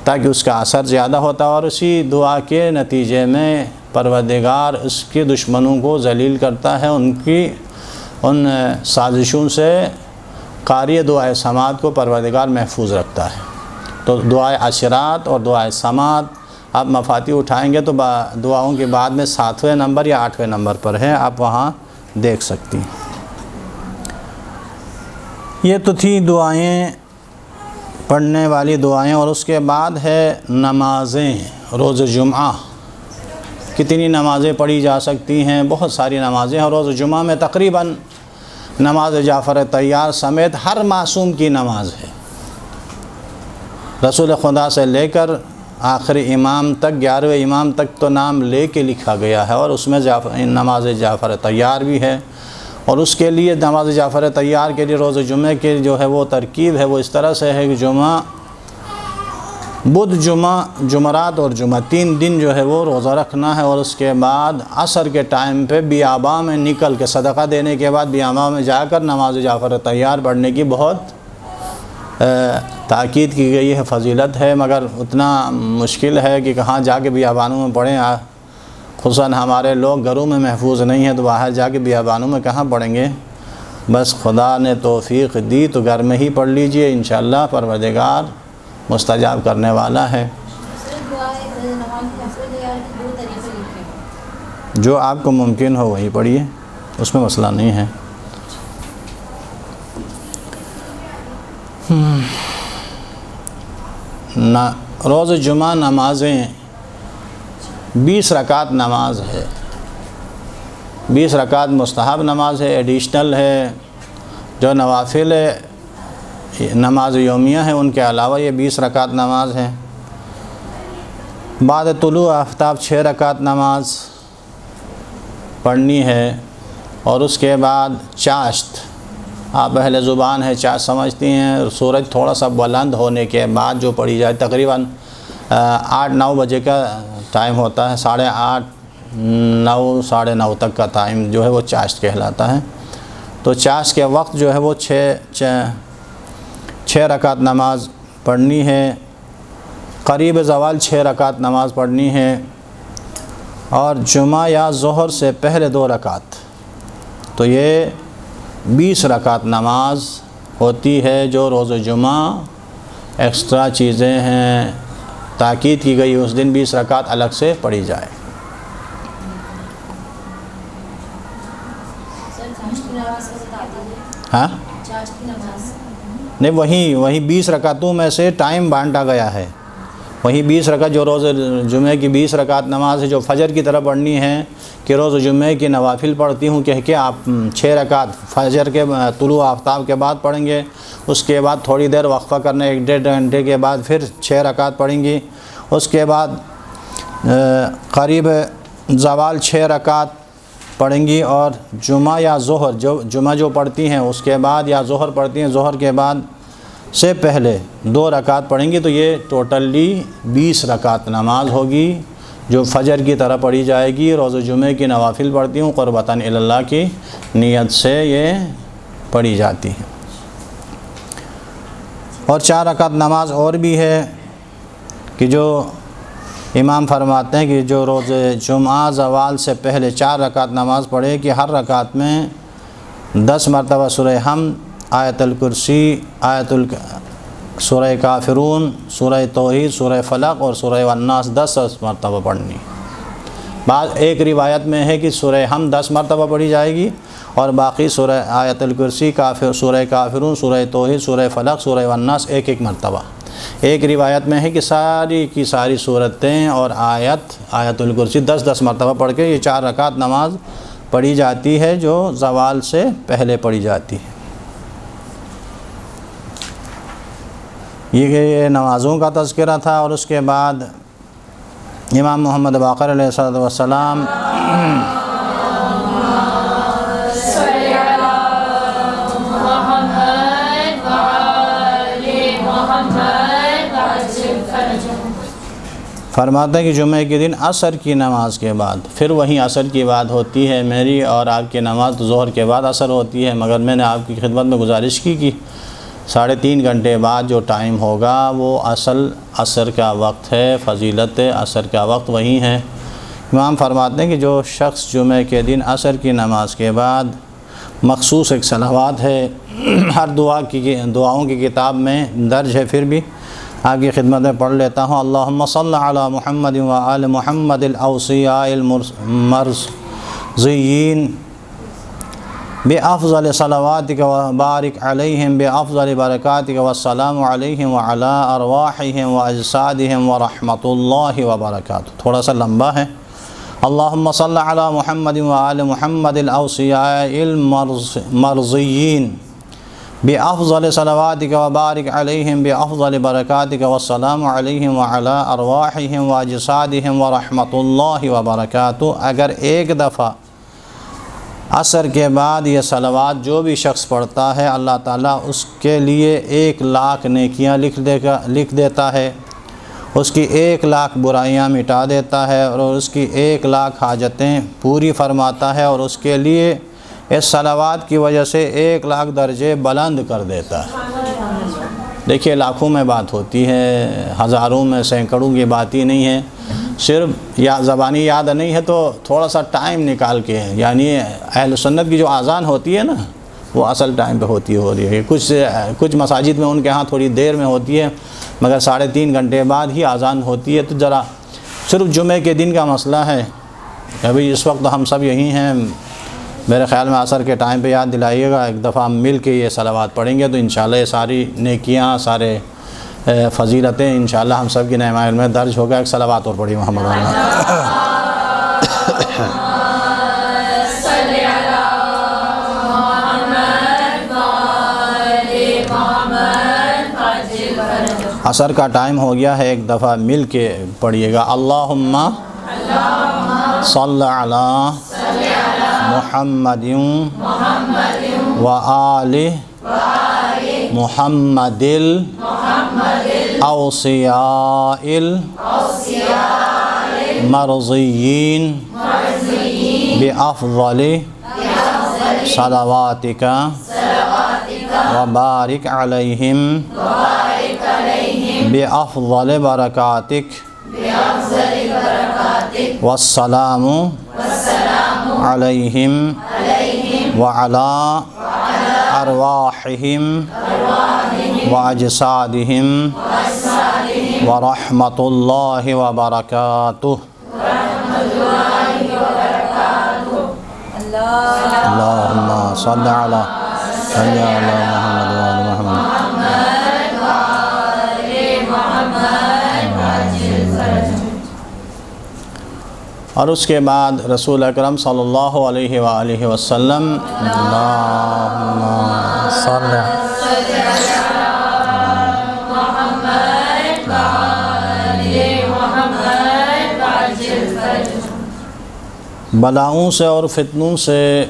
A: تاکہ اس کا اثر زیادہ ہوتا ہے، اور اسی دعا کے نتیجے میں پروردگار اس کے دشمنوں کو ذلیل کرتا ہے، ان سازشوں سے قاری دعائے سماعت کو پروردگار محفوظ رکھتا ہے۔ تو دعائے عشرات اور دعائے سماعت آپ مفاتیح اٹھائیں گے تو دعاؤں کے بعد میں 7ویں نمبر یا 8ویں نمبر پر ہے، آپ وہاں دیکھ سکتی ہیں۔ یہ تو تھی دعائیں، پڑھنے والی دعائیں، اور اس کے بعد ہے نمازیں۔ روز جمعہ کتنی نمازیں پڑھی جا سکتی ہیں؟ بہت ساری نمازیں ہیں۔ روز جمعہ میں تقریباً نماز جعفر طیار سمیت ہر معصوم کی نماز ہے، رسول خدا سے لے کر آخری امام تک، 11ویں امام تک تو نام لے کے لکھا گیا ہے، اور اس میں نماز جعفر طیار بھی ہے۔ اور اس کے لیے نماز جعفر طیار کے لیے روز جمعہ کے جو ہے وہ ترکیب ہے وہ اس طرح سے ہے کہ جمعہ، بدھ، جمعہ، جمعرات اور جمعہ 3 دن جو ہے وہ روزہ رکھنا ہے، اور اس کے بعد عصر کے ٹائم پہ بیاباں میں نکل کے صدقہ دینے کے بعد بیاباں میں جا کر نماز جعفر طیار پڑھنے کی بہت تاکید کی گئی ہے، فضیلت ہے، مگر اتنا مشکل ہے کہ کہاں جا کے بیابانوں میں پڑھیں، خصوصاً ہمارے لوگ گھروں میں محفوظ نہیں ہیں تو باہر جا کے بیابانوں میں کہاں پڑھیں گے۔ بس خدا نے توفیق دی تو گھر میں ہی پڑھ لیجئے، انشاءاللہ پروردگار مستجاب کرنے والا ہے۔ جو آپ کو ممکن ہو وہی پڑھیے، اس میں مسئلہ نہیں ہے۔ روز جمعہ نمازیں 20 رکعت نماز ہے، 20 رکعت مستحب نماز ہے، ایڈیشنل ہے، جو نوافل نماز یومیہ ہے ان کے علاوہ یہ 20 رکعت نماز ہے۔ بعد طلوع آفتاب 6 رکعت نماز پڑھنی ہے، اور اس کے بعد چاشت، آپ اہل زبان ہے چاشت سمجھتی ہیں، سورج تھوڑا سا بلند ہونے کے بعد جو پڑھی جائے، تقریباً 8-9 بجے کا ٹائم ہوتا ہے، 8:30 9 ساڑھے 9 تک کا ٹائم جو ہے وہ چاشت کہلاتا ہے۔ تو چاشت کے وقت جو ہے وہ 6 رکعت نماز پڑھنی ہے، قریب زوال 6 رکعت نماز پڑھنی ہے، اور جمعہ یا ظہر سے پہلے 2 رکعت، تو یہ 20 رکعت نماز ہوتی ہے جو روز جمعہ ایکسٹرا چیزیں ہیں، تاکید کی گئی اس دن 20 رکعت الگ سے پڑھی جائے۔ ہاں نہیں، وہیں 20 رکعتوں میں سے ٹائم بانٹا گیا ہے، وہیں 20 رکعت جو روز جمعہ کی 20 رکعت نماز ہے جو فجر کی طرح پڑھنی ہے کہ روز جمعہ کی نوافل پڑھتی ہوں کہہ کے آپ 6 رکعت فجر کے طلوع آفتاب کے بعد پڑھیں گے، اس کے بعد تھوڑی دیر وقفہ کرنا 1-1.5 گھنٹے کے بعد پھر 6 رکعت پڑھیں گی، اس کے بعد قریب زوال 6 رکعت پڑھیں گی، اور جمعہ یا ظہر جمعہ جو پڑھتی ہیں اس کے بعد یا ظہر پڑھتی ہیں ظہر کے بعد سے پہلے 2 رکعت پڑھیں گی، تو یہ ٹوٹلی 20 رکعت نماز ہوگی جو فجر کی طرح پڑھی جائے گی۔ روز جمعہ کی نوافل پڑھتی ہوں قربتاً الی اللہ کی نیت سے یہ پڑھی جاتی ہے۔ اور 4 رکعت نماز اور بھی ہے کہ جو امام فرماتے ہیں کہ جو روز جمعہ زوال سے پہلے 4 رکعت نماز پڑھے کہ ہر رکعت میں 10 مرتبہ سورہ حمد، آیت الکرسی، سورہ کافرون، سورہ توحید، سورہ فلق اور سورہ والناس 10 مرتبہ پڑھنی۔ بعض ایک روایت میں ہے کہ سورہ حمد 10 مرتبہ پڑھی جائے گی اور باقی سورہ آیت الکرسی، سورہ کافرون، سورہ توحید، سورہ فلق، سورہ والناس 1 مرتبہ۔ ایک روایت میں ہے کہ ساری کی ساری صورتیں اور آیت الکرسی 10 مرتبہ پڑھ کے یہ 4 رکعت نماز پڑھی جاتی ہے جو زوال سے پہلے پڑھی جاتی ہے۔ یہ نمازوں کا تذکرہ تھا، اور اس کے بعد امام محمد باقر علیہ السلام فرماتے ہیں کہ جمعہ کے دن عصر کی نماز کے بعد پھر وہیں عصر کی بات ہوتی ہے، میری اور آپ کی نماز تو ظہر کے بعد عصر ہوتی ہے، مگر میں نے آپ کی خدمت میں گزارش کی کہ 3.5 گھنٹے بعد جو ٹائم ہوگا وہ اصل عصر کا وقت ہے، فضیلت عصر کا وقت وہی ہے۔ امام فرماتے ہیں کہ جو شخص جمعہ کے دن عصر کی نماز کے بعد مخصوص ایک صلوات ہے، ہر دعاؤں کی کتاب میں درج ہے، پھر بھی آپ کی خدمت میں پڑھ لیتا ہوں۔ اللہم صل علی محمد و آل محمد الاوصیاء المرضیین بافضل صلواتک و بارک علیہم بافضل برکاتک والسلام علیہم وعلی ارواحہم و اجسادہم ورحمۃ اللہ وبرکاتہ۔ تھوڑا سا لمبا ہے۔ اللہم صل علی محمد و آل محمد الاوصیاء المرضیین بافضل صلواتک و بارک علیہم بافضل برکاتک والسلام علیہم وعلی ارواحہم و اجسادہم ورحمۃ اللہ وبرکاتہ۔ اگر ایک دفعہ عصر کے بعد یہ صلوات جو بھی شخص پڑھتا ہے اللہ تعالیٰ اس کے لیے 1,00,000 نیکیاں لکھ دیتا ہے، اس کی 1,00,000 برائیاں مٹا دیتا ہے اور اس کی 1,00,000 حاجتیں پوری فرماتا ہے، اور اس کے لیے اس صلوات کی وجہ سے 1,00,000 درجے بلند کر دیتا ہے۔ دیکھیے لاکھوں میں بات ہوتی ہے، ہزاروں میں، سینکڑوں کی بات ہی نہیں ہے، صرف یا زبانی یاد نہیں ہے تو تھوڑا سا ٹائم نکال کے، یعنی اہل سنت کی جو اذان ہوتی ہے نا وہ اصل ٹائم پہ ہو رہی ہے۔ کچھ مساجد میں ان کے ہاں تھوڑی دیر میں ہوتی ہے، مگر 3.5 گھنٹے بعد ہی اذان ہوتی ہے۔ تو ذرا صرف جمعے کے دن کا مسئلہ ہے کہ ابھی اس وقت ہم سب یہی ہیں، میرے خیال میں عصر کے ٹائم پہ یاد دلائیے گا، ایک دفعہ ہم مل کے یہ صلوات پڑھیں گے تو انشاءاللہ یہ ساری نیکیاں، سارے فضیلتیں انشاءاللہ ہم سب کی نعمائل میں درج ہوگا۔ ایک صلوات اور پڑھی محمد عصر کا ٹائم ہو گیا ہے، ایک دفعہ مل کے پڑھیے گا۔ اللہم صل علی محمد و آل محمد الاوصیاء المرضیین بافضل صلواتک و بارک علیہم بافضل برکاتک والسلام علیہم وعلی ارواحہم واجسادہم ورحمۃ اللہ وبرکاتہ۔ اللہم صل علی محمد و آل محمد اور اس کے بعد رسول اکرم صلی اللہ علیہ وآلہ وسلم اللہم صلی بلاؤں سے اور فتنوں سے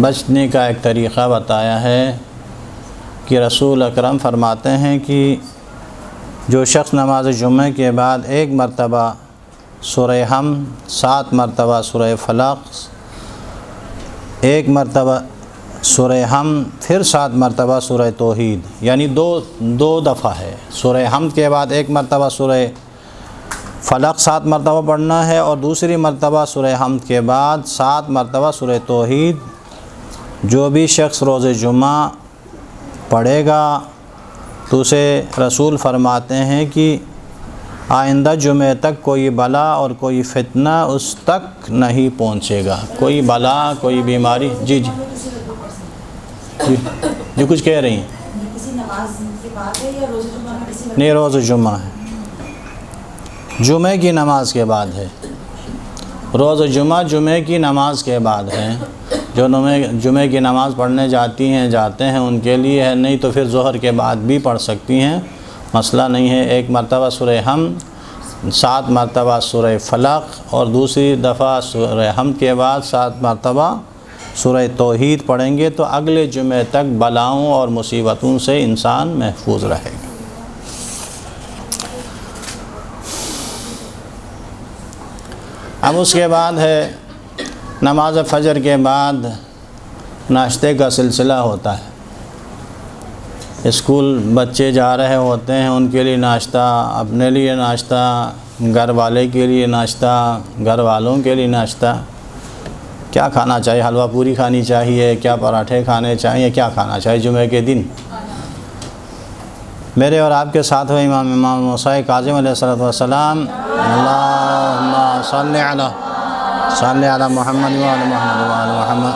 A: بچنے کا ایک طریقہ بتایا ہے کہ رسول اکرم فرماتے ہیں کہ جو شخص نماز جمعہ کے بعد 1 مرتبہ سورہ حمد، 7 مرتبہ سورہ فلق، 1 مرتبہ سورہ حمد، پھر 7 مرتبہ سورہ توحید، یعنی دو دفعہ ہے۔ سورہ حمد کے بعد 1 مرتبہ سورہ فلق 7 مرتبہ پڑھنا ہے، اور دوسری مرتبہ سورہ حمد کے بعد 7 مرتبہ سورہ توحید۔ جو بھی شخص روز جمعہ پڑھے گا تو اسے رسول فرماتے ہیں کہ آئندہ جمعہ تک کوئی بلا اور کوئی فتنہ اس تک نہیں پہنچے گا، کوئی بلا، کوئی بیماری۔ جی کچھ کہہ رہی ہیں؟ نہیں، روز جمعہ ہے، جمعہ کی نماز کے بعد ہے۔ روز جمعہ جمعہ کی نماز کے بعد ہے۔ جو جمعہ کی نماز پڑھنے جاتے ہیں ان کے لیے ہے، نہیں تو پھر ظہر کے بعد بھی پڑھ سکتی ہیں، مسئلہ نہیں ہے۔ 1 مرتبہ سورہ حمد، 7 مرتبہ سورہ فلق، اور دوسری دفعہ سورہ حمد کے بعد 7 مرتبہ سورہ توحید پڑھیں گے تو اگلے جمعہ تک بلاؤں اور مصیبتوں سے انسان محفوظ رہے گا۔ اب اس کے بعد ہے نماز فجر کے بعد ناشتے کا سلسلہ ہوتا ہے۔ اسکول بچے جا رہے ہوتے ہیں، ان کے لیے ناشتہ، اپنے لیے ناشتہ، گھر والے کے لیے ناشتہ، گھر والوں کے لیے ناشتہ۔ کیا کھانا چاہیے؟ حلوہ پوری کھانی چاہیے؟ کیا پراٹھے کھانے چاہیے؟ کیا کھانا چاہیے جمعہ کے دن؟ میرے اور آپ کے ساتھ ہوئے امام موسیٰ کاظم علیہ السلام، اللہم صلی علی محمد وعلی محمد وعلی محمد۔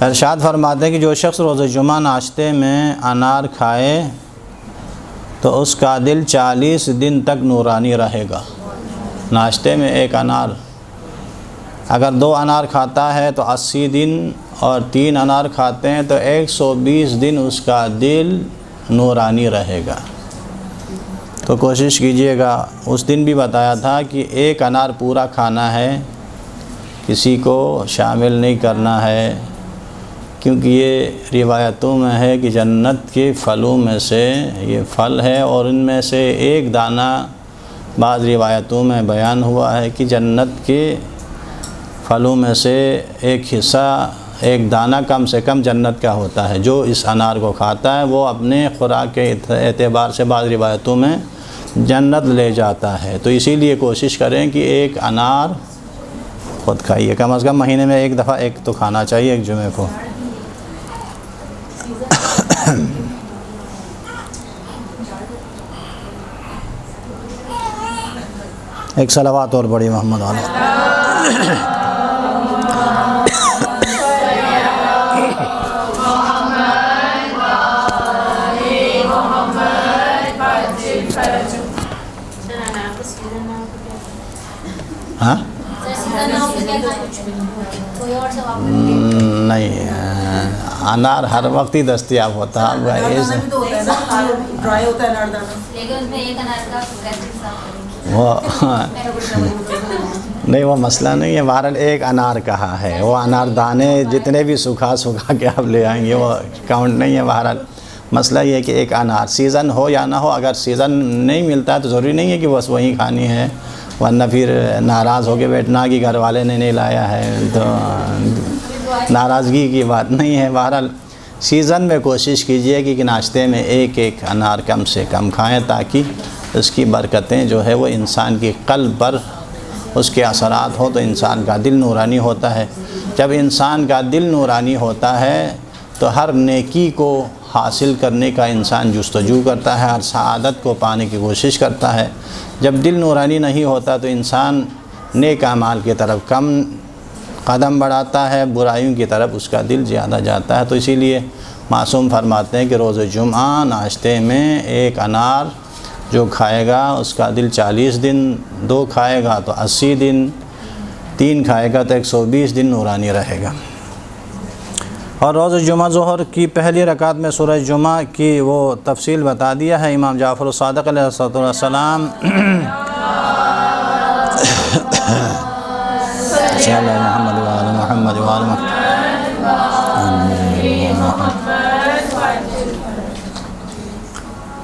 A: ارشاد فرماتے ہیں کہ جو شخص روز جمعہ ناشتے میں انار کھائے تو اس کا دل 40 دن تک نورانی رہے گا۔ ناشتے میں 1 انار، اگر 2 انار کھاتا ہے تو 80 دن، اور 3 انار کھاتے ہیں تو 120 دن اس کا دل نورانی رہے گا۔ تو کوشش کیجئے گا۔ اس دن بھی بتایا تھا کہ 1 انار پورا کھانا ہے، کسی کو شامل نہیں کرنا ہے، کیونکہ یہ روایتوں میں ہے کہ جنت کے پھلوں میں سے یہ پھل ہے، اور ان میں سے 1 دانہ بعض روایتوں میں بیان ہوا ہے کہ جنت کے پھلوں میں سے 1 حصہ، 1 دانہ کم سے کم جنت کا ہوتا ہے۔ جو اس انار کو کھاتا ہے وہ اپنے خوراک کے اعتبار سے بعض روایتوں میں جنت لے جاتا ہے۔ تو اسی لیے کوشش کریں کہ 1 انار خود کھائیے، کم از کم مہینے میں 1 دفعہ 1 تو کھانا چاہیے، 1 جمعے کو۔ ایک صلوات اور بڑی محمد علیہ۔ ہاں نہیں، انار ہر وقت ہی دستیاب ہوتا ہے۔ نہیں، وہ مسئلہ نہیں ہے، بہرحال 1 انار کہا ہے، وہ انار دانے جتنے بھی سکھا کے آپ لے آئیں گے وہ کاؤنٹ نہیں ہے۔ بہرحال مسئلہ یہ ہے کہ 1 انار سیزن ہو یا نہ ہو، اگر سیزن نہیں ملتا ہے تو ضروری نہیں ہے کہ بس وہی کھانی ہے، ورنہ پھر ناراض ہو کے بیٹھنا کہ گھر والے نے نہیں لایا ہے، تو ناراضگی کی بات نہیں ہے۔ بہرحال سیزن میں کوشش کیجئے کہ ناشتے میں 1 انار کم سے کم کھائیں، تاکہ اس کی برکتیں جو ہے وہ انسان کی قلب پر اس کے اثرات ہوں تو انسان کا دل نورانی ہوتا ہے۔ جب انسان کا دل نورانی ہوتا ہے تو ہر نیکی کو حاصل کرنے کا انسان جستجو کرتا ہے، ہر سعادت کو پانے کی کوشش کرتا ہے۔ جب دل نورانی نہیں ہوتا تو انسان نیک اعمال کی طرف کم قدم بڑھاتا ہے، برائیوں کی طرف اس کا دل زیادہ جاتا ہے۔ تو اسی لیے معصوم فرماتے ہیں کہ روز جمعہ ناشتے میں 1 انار جو کھائے گا اس کا دل 40 دن، 2 کھائے گا تو 80 دن، 3 کھائے گا تو 120 دن نورانی رہے گا۔ اور روز جمعہ ظہر کی پہلی رکعت میں سورہ جمعہ کی وہ تفصیل بتا دیا ہے امام جعفر الصادق علیہ السلام۔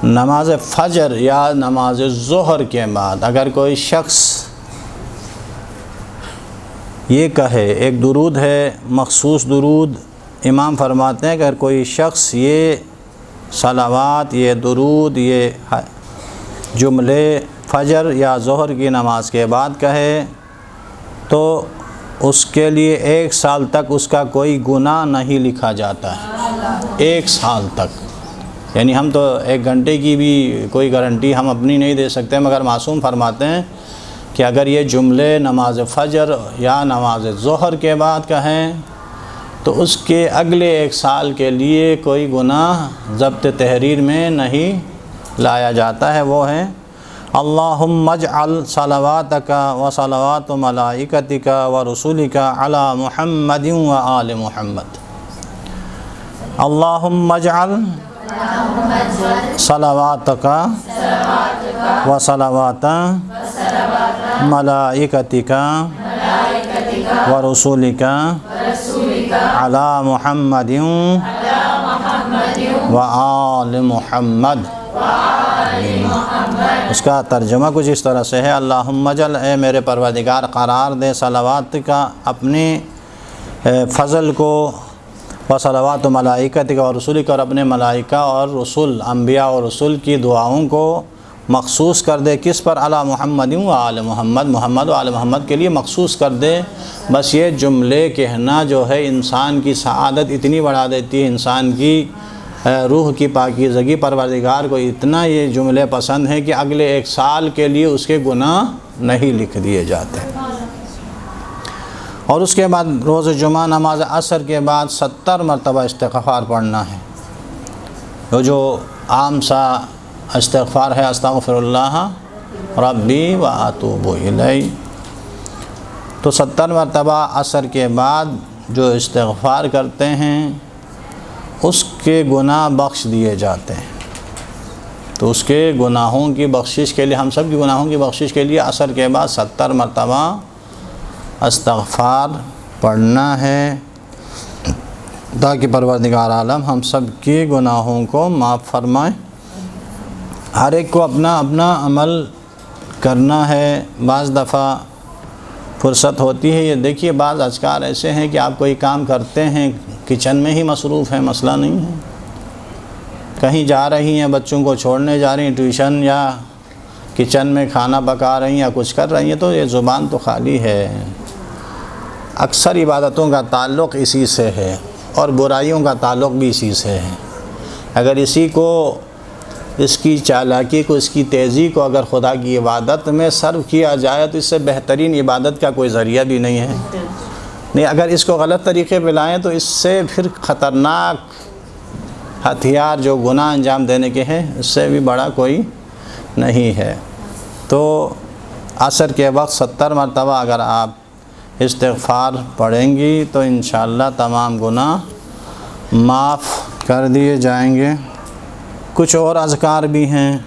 A: نماز فجر یا نماز ظہر کے بعد اگر کوئی شخص یہ کہے، ایک درود ہے مخصوص درود، امام فرماتے ہیں کہ اگر کوئی شخص یہ صلوات، یہ درود، یہ جملے فجر یا ظہر کی نماز کے بعد کہے تو اس کے لیے 1 سال تک اس کا کوئی گناہ نہیں لکھا جاتا ہے۔ 1 سال تک، یعنی ہم تو 1 گھنٹے کی بھی کوئی گارنٹی ہم اپنی نہیں دے سکتے، مگر معصوم فرماتے ہیں کہ اگر یہ جملے نماز فجر یا نماز ظہر کے بعد کہیں تو اس کے اگلے 1 سال کے لیے کوئی گناہ ضبط تحریر میں نہیں لایا جاتا ہے۔ وہ ہے اللہم اجعل صلواتک و صلوات ملائکتک و رسولک علی محمد و آل محمد۔ اللہم اجعل صلواتک و صلوات ملائکتک و رسولک علی محمد و آل محمد۔ اس کا ترجمہ کچھ اس طرح سے ہے، اللہم اجعل، اے میرے پروردگار قرار دے، صلوات کا اپنے فضل کو، و صلوات ملائکتک اور رسولک، اور اپنے ملائکہ اور رسول، انبیاء اور رسول کی دعاؤں کو مخصوص کر دے۔ کس پر؟ علی محمد و آل محمد، محمد و آل محمد کے لیے مخصوص کر دے۔ بس یہ جملے کہنا جو ہے انسان کی سعادت اتنی بڑھا دیتی ہے، انسان کی روح کی پاکیزگی، پروردگار کو اتنا یہ جملے پسند ہیں کہ اگلے 1 سال کے لیے اس کے گناہ نہیں لکھ دیے جاتے۔ اور اس کے بعد روز جمعہ نماز عصر کے بعد 70 مرتبہ استغفار پڑھنا ہے۔ وہ جو عام سا استغفار ہے، استغفر اللہ ربی و اتوب الیہ، تو 70 مرتبہ عصر کے بعد جو استغفار کرتے ہیں اس کے گناہ بخش دیے جاتے ہیں۔ تو اس کے گناہوں کی بخشش کے لیے، ہم سب کی گناہوں کی بخشش کے لیے عصر کے بعد 70 مرتبہ استغفار پڑھنا ہے، تاکہ پروردگار عالم ہم سب کے گناہوں کو معاف فرمائے۔ ہر ایک کو اپنا اپنا عمل کرنا ہے۔ بعض دفعہ فرصت ہوتی ہے، یہ دیکھیے بعض اذکار ایسے ہیں کہ آپ کوئی کام کرتے ہیں، کچن میں ہی مصروف ہیں، مسئلہ نہیں ہے، کہیں جا رہی ہیں، بچوں کو چھوڑنے جا رہی ہیں ٹیوشن، یا کچن میں کھانا پکا رہی ہیں یا کچھ کر رہی ہیں، تو یہ زبان تو خالی ہے۔ اکثر عبادتوں کا تعلق اسی سے ہے اور برائیوں کا تعلق بھی اسی سے ہے۔ اگر اسی کو، اس کی چالاکی کو، اس کی تیزی کو اگر خدا کی عبادت میں صرف کیا جائے تو اس سے بہترین عبادت کا کوئی ذریعہ بھی نہیں ہے۔ نہیں، اگر اس کو غلط طریقے پہ لائیں تو اس سے پھر خطرناک ہتھیار جو گناہ انجام دینے کے ہیں، اس سے بھی بڑا کوئی نہیں ہے۔ تو عصر کے وقت 70 مرتبہ اگر آپ استغفار پڑھیں گی تو انشاءاللہ تمام گناہ معاف کر دیے جائیں گے۔ کچھ اور اذکار بھی ہیں۔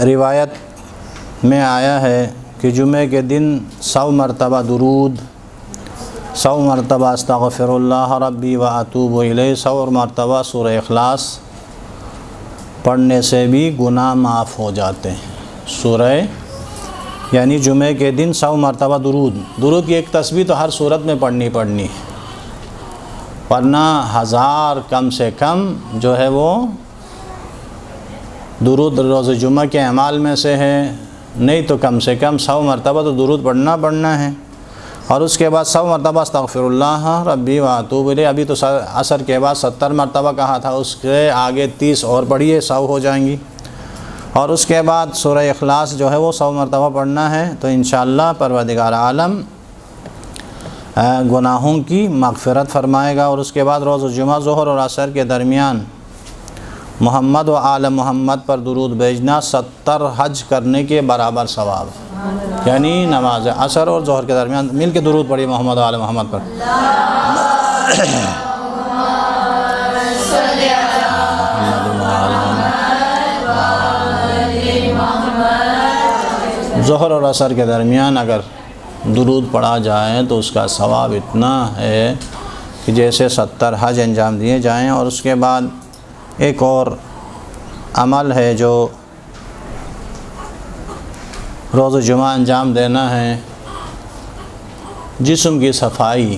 A: روایت میں آیا ہے کہ جمعے کے دن 100 مرتبہ درود، 100 مرتبہ استغفر اللہ ربی و اتوب الیہ، 100 مرتبہ سورہ اخلاص پڑھنے سے بھی گناہ معاف ہو جاتے ہیں۔ یعنی جمعے کے دن 100 مرتبہ درود کی ایک تسبیح تو ہر صورت میں پڑھنی ہے، ورنہ 1000 کم سے کم جو ہے وہ درود روز جمعہ کے اعمال میں سے ہے، نہیں تو کم سے کم 100 مرتبہ تو درود پڑھنا ہے۔ اور اس کے بعد 100 مرتبہ استغفر اللہ ربی و اتوب الیہ۔ ابھی تو عصر کے بعد 70 مرتبہ کہا تھا، اس کے آگے 30 اور پڑھیے، 100 ہو جائیں گی۔ اور اس کے بعد سورہ اخلاص جو ہے وہ 100 مرتبہ پڑھنا ہے، تو انشاءاللہ پروردگار عالم گناہوں کی مغفرت فرمائے گا۔ اور اس کے بعد روز جمعہ ظہر اور عصر کے درمیان محمد و آل محمد پر درود بھیجنا 70 حج کرنے کے برابر ثواب ہے۔ یعنی نماز عصر اور ظہر کے درمیان مل کے درود پڑھیے محمد و آل محمد پر۔ ظہر اور عصر کے درمیان اگر درود پڑھا جائے تو اس کا ثواب اتنا ہے کہ جیسے 70 حج انجام دیے جائیں۔ اور اس کے بعد ایک اور عمل ہے جو روز جمعہ انجام دینا ہے، جسم کی صفائی۔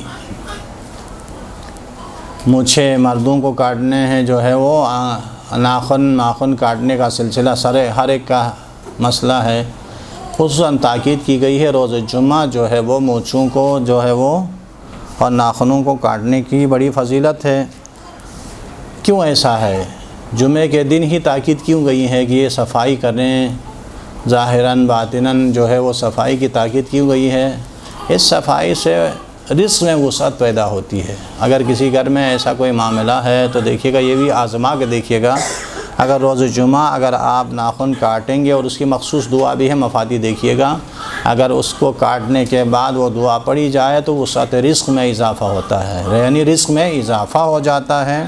A: مجھے مردوں کو کاٹنے ہیں جو ہے وہ ناخن کاٹنے کا سلسلہ ہر ایک کا مسئلہ ہے، خصوصاً تاکید کی گئی ہے روز جمعہ جو ہے وہ مونچھوں کو جو ہے وہ اور ناخنوں کو کاٹنے کی بڑی فضیلت ہے۔ کیوں ایسا ہے؟ جمعے کے دن ہی تاکید کیوں گئی ہے کہ یہ صفائی کریں، ظاہراً باطناً جو ہے وہ صفائی کی تاکید کیوں گئی ہے؟ اس صفائی سے رزق میں وسعت پیدا ہوتی ہے۔ اگر کسی گھر میں ایسا کوئی معاملہ ہے تو دیکھیے گا، یہ بھی آزما کے دیکھیے گا، اگر روز جمعہ اگر آپ ناخن کاٹیں گے اور اس کی مخصوص دعا بھی ہے مفادی دیکھیے گا، اگر اس کو کاٹنے کے بعد وہ دعا پڑھی جائے تو وسعت رزق میں اضافہ ہوتا ہے، یعنی رزق میں اضافہ ہو جاتا ہے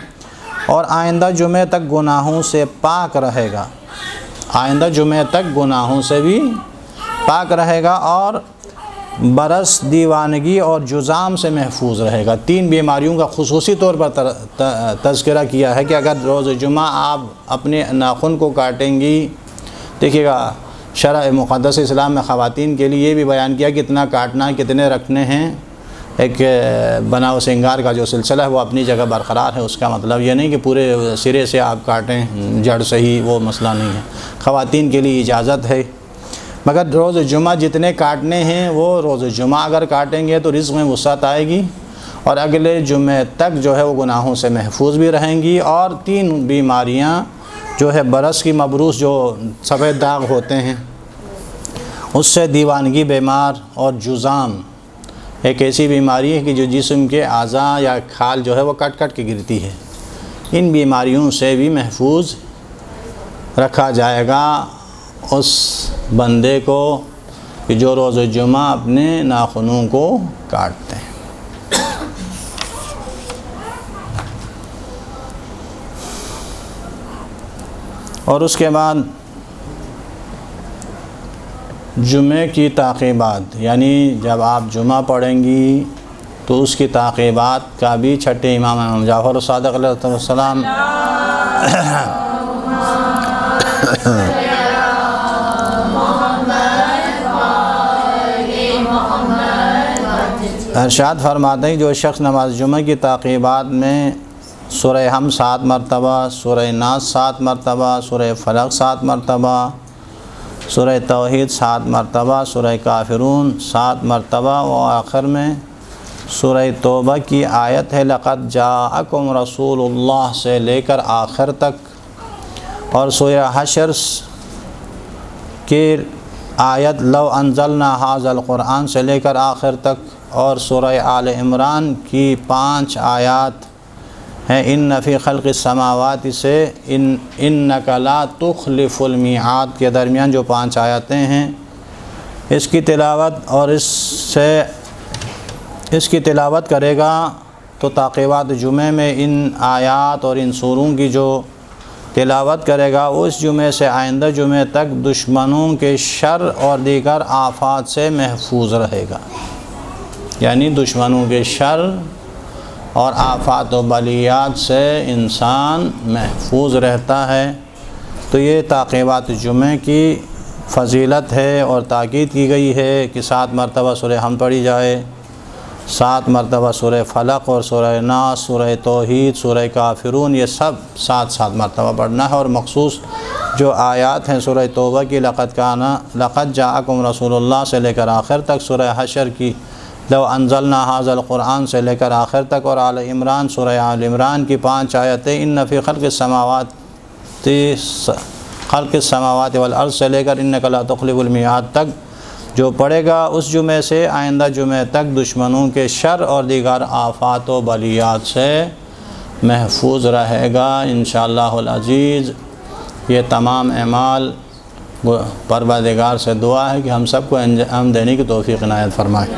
A: اور آئندہ جمعے تک گناہوں سے پاک رہے گا، آئندہ جمعے تک گناہوں سے بھی پاک رہے گا اور برس، دیوانگی اور جذام سے محفوظ رہے گا۔ 3 بیماریوں کا خصوصی طور پر تذکرہ کیا ہے کہ اگر روز جمعہ آپ اپنے ناخن کو کاٹیں گی، دیکھیے گا شرع مقدس اسلام میں خواتین کے لیے یہ بھی بیان کیا کتنا کاٹنا ہے، کتنے رکھنے ہیں۔ ایک بنا و سنگار کا جو سلسلہ ہے وہ اپنی جگہ برقرار ہے، اس کا مطلب یہ نہیں کہ پورے سرے سے آپ کاٹیں، جڑ سے ہی، وہ مسئلہ نہیں ہے۔ خواتین کے لیے اجازت ہے، مگر روز جمعہ جتنے کاٹنے ہیں وہ روز جمعہ اگر کاٹیں گے تو رزق میں وسعت آئے گی اور اگلے جمعے تک جو ہے وہ گناہوں سے محفوظ بھی رہیں گی۔ اور 3 بیماریاں جو ہے برس کی مبروس جو سفید داغ ہوتے ہیں اس سے، دیوانگی بیمار اور جذام ایک ایسی بیماری ہے کہ جو جسم کے اعضاء یا کھال جو ہے وہ کٹ کٹ کے گرتی ہے، ان بیماریوں سے بھی محفوظ رکھا جائے گا اس بندے کو کہ جو روز جمعہ اپنے ناخنوں کو کاٹتے ہیں۔ اور اس کے بعد جمعے کی تعقیبات، یعنی جب آپ جمعہ پڑھیں گی تو اس کی تعقیبات کا بھی چھٹے امام جعفر صادق علیہ السلام ارشاد فرماتے ہیں جو شخص نماز جمعہ کی تعقیبات میں سورہ ہم 7 مرتبہ، سورہ ناس 7 مرتبہ، سورہ فلق 7 مرتبہ، سورہ توحید 7 مرتبہ، سورہ کافرون 7 مرتبہ و آخر میں سورہ توبہ کی آیت ہے لقد جاءکم رسول اللہ سے لے کر آخر تک، اور سورہ حشر کی آیت لو انزلنا ھذا القرآن سے لے کر آخر تک، اور سورہ آل عمران کی 5 آیات ہیں ان فی خلق السماوات سے انک لا تخلف المیعاد کے درمیان جو 5 آیاتیں ہیں، اس کی تلاوت اور اس کی تلاوت کرے گا تو تعقیبات جمعے میں ان آیات اور ان سوروں کی جو تلاوت کرے گا اس جمعے سے آئندہ جمعے تک دشمنوں کے شر اور دیگر آفات سے محفوظ رہے گا، یعنی دشمنوں کے شر اور آفات و بلیات سے انسان محفوظ رہتا ہے۔ تو یہ تعقیبات جمعے کی فضیلت ہے اور تاکید کی گئی ہے کہ 7 مرتبہ سورہ ہم پڑھی جائے، 7 مرتبہ سورہ فلق اور سورہ ناس، سورہ توحید، سورہ کافرون، یہ سب 7 مرتبہ پڑھنا ہے۔ اور مخصوص جو آیات ہیں سورہ توبہ کی لقد جاءکم رسول اللہ سے لے کر آخر تک، سورہ حشر کی لو انزلنا ھذا القرآن سے لے کر آخر تک، اور آل عمران سورہ آل عمران کی 5 آیتیں ان فی خلق السماوات والارض سے لے کر انک لا تخلف المیعاد تک جو پڑھے گا اس جمعے سے آئندہ جمعے تک دشمنوں کے شر اور دیگر آفات و بلیات سے محفوظ رہے گا انشاءاللہ العزیز۔ یہ تمام اعمال پروردگار سے دعا ہے کہ ہم سب کو انجام دینے کی توفیق عنایت فرمائے۔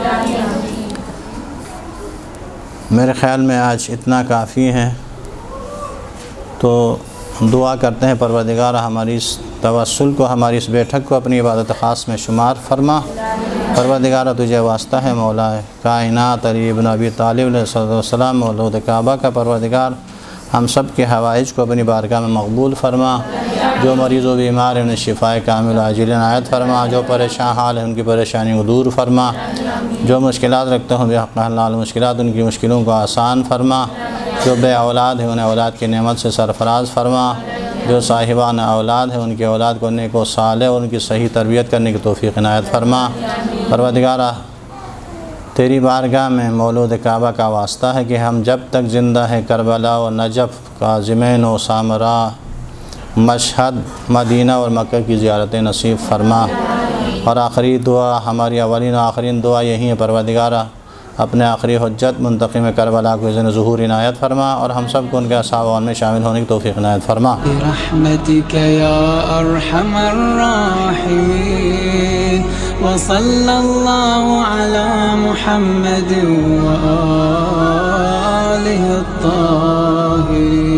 A: میرے خیال میں آج اتنا کافی ہے، تو دعا کرتے ہیں پروردگار ہماری اس توسل کو، ہماری اس بیٹھک کو اپنی عبادت خاص میں شمار فرما۔ پروردگار تجھے واسطہ ہے مولا کائنات علی ابن ابی طالب علیہ السلام مولود کعبہ کا پروردگار ہم سب کے حوائج کو اپنی بارگاہ میں مقبول فرما۔ جو مریض و بیمار ہیں انہیں شفاء کامل عاجل عنایت فرما۔ جو پریشان حال ہیں ان کی پریشانی کو دور فرما۔ جو مشکلات رکھتے ہوں بحق حلال مشکلات ان کی مشکلوں کو آسان فرما۔ جو بے اولاد ہیں انہیں اولاد کی نعمت سے سرفراز فرما۔ جو صاحبان اولاد ہیں ان کی اولاد کو نیک و صالح اور ان کی صحیح تربیت کرنے کی توفیق عنایت فرما۔ پروردگارہ تیری بارگاہ میں مولود کعبہ کا واسطہ ہے کہ ہم جب تک زندہ ہیں کربلا و نجف، کاظمین و سامرا، مشہد، مدینہ اور مکہ کی زیارت نصیب فرما۔ اور آخری دعا، ہماری اولین و آخرین دعا یہی ہے پروردگارہ اپنے آخری حجت منتقم کربلا کو اذن ظہور عنایت فرما، اور ہم سب کو ان کے اصحاب میں شامل ہونے کی توفیق عنایت فرما۔
B: برحمتک یا ارحم الراحمین، وصلی اللہ علی محمد و آلہ الطاہرین۔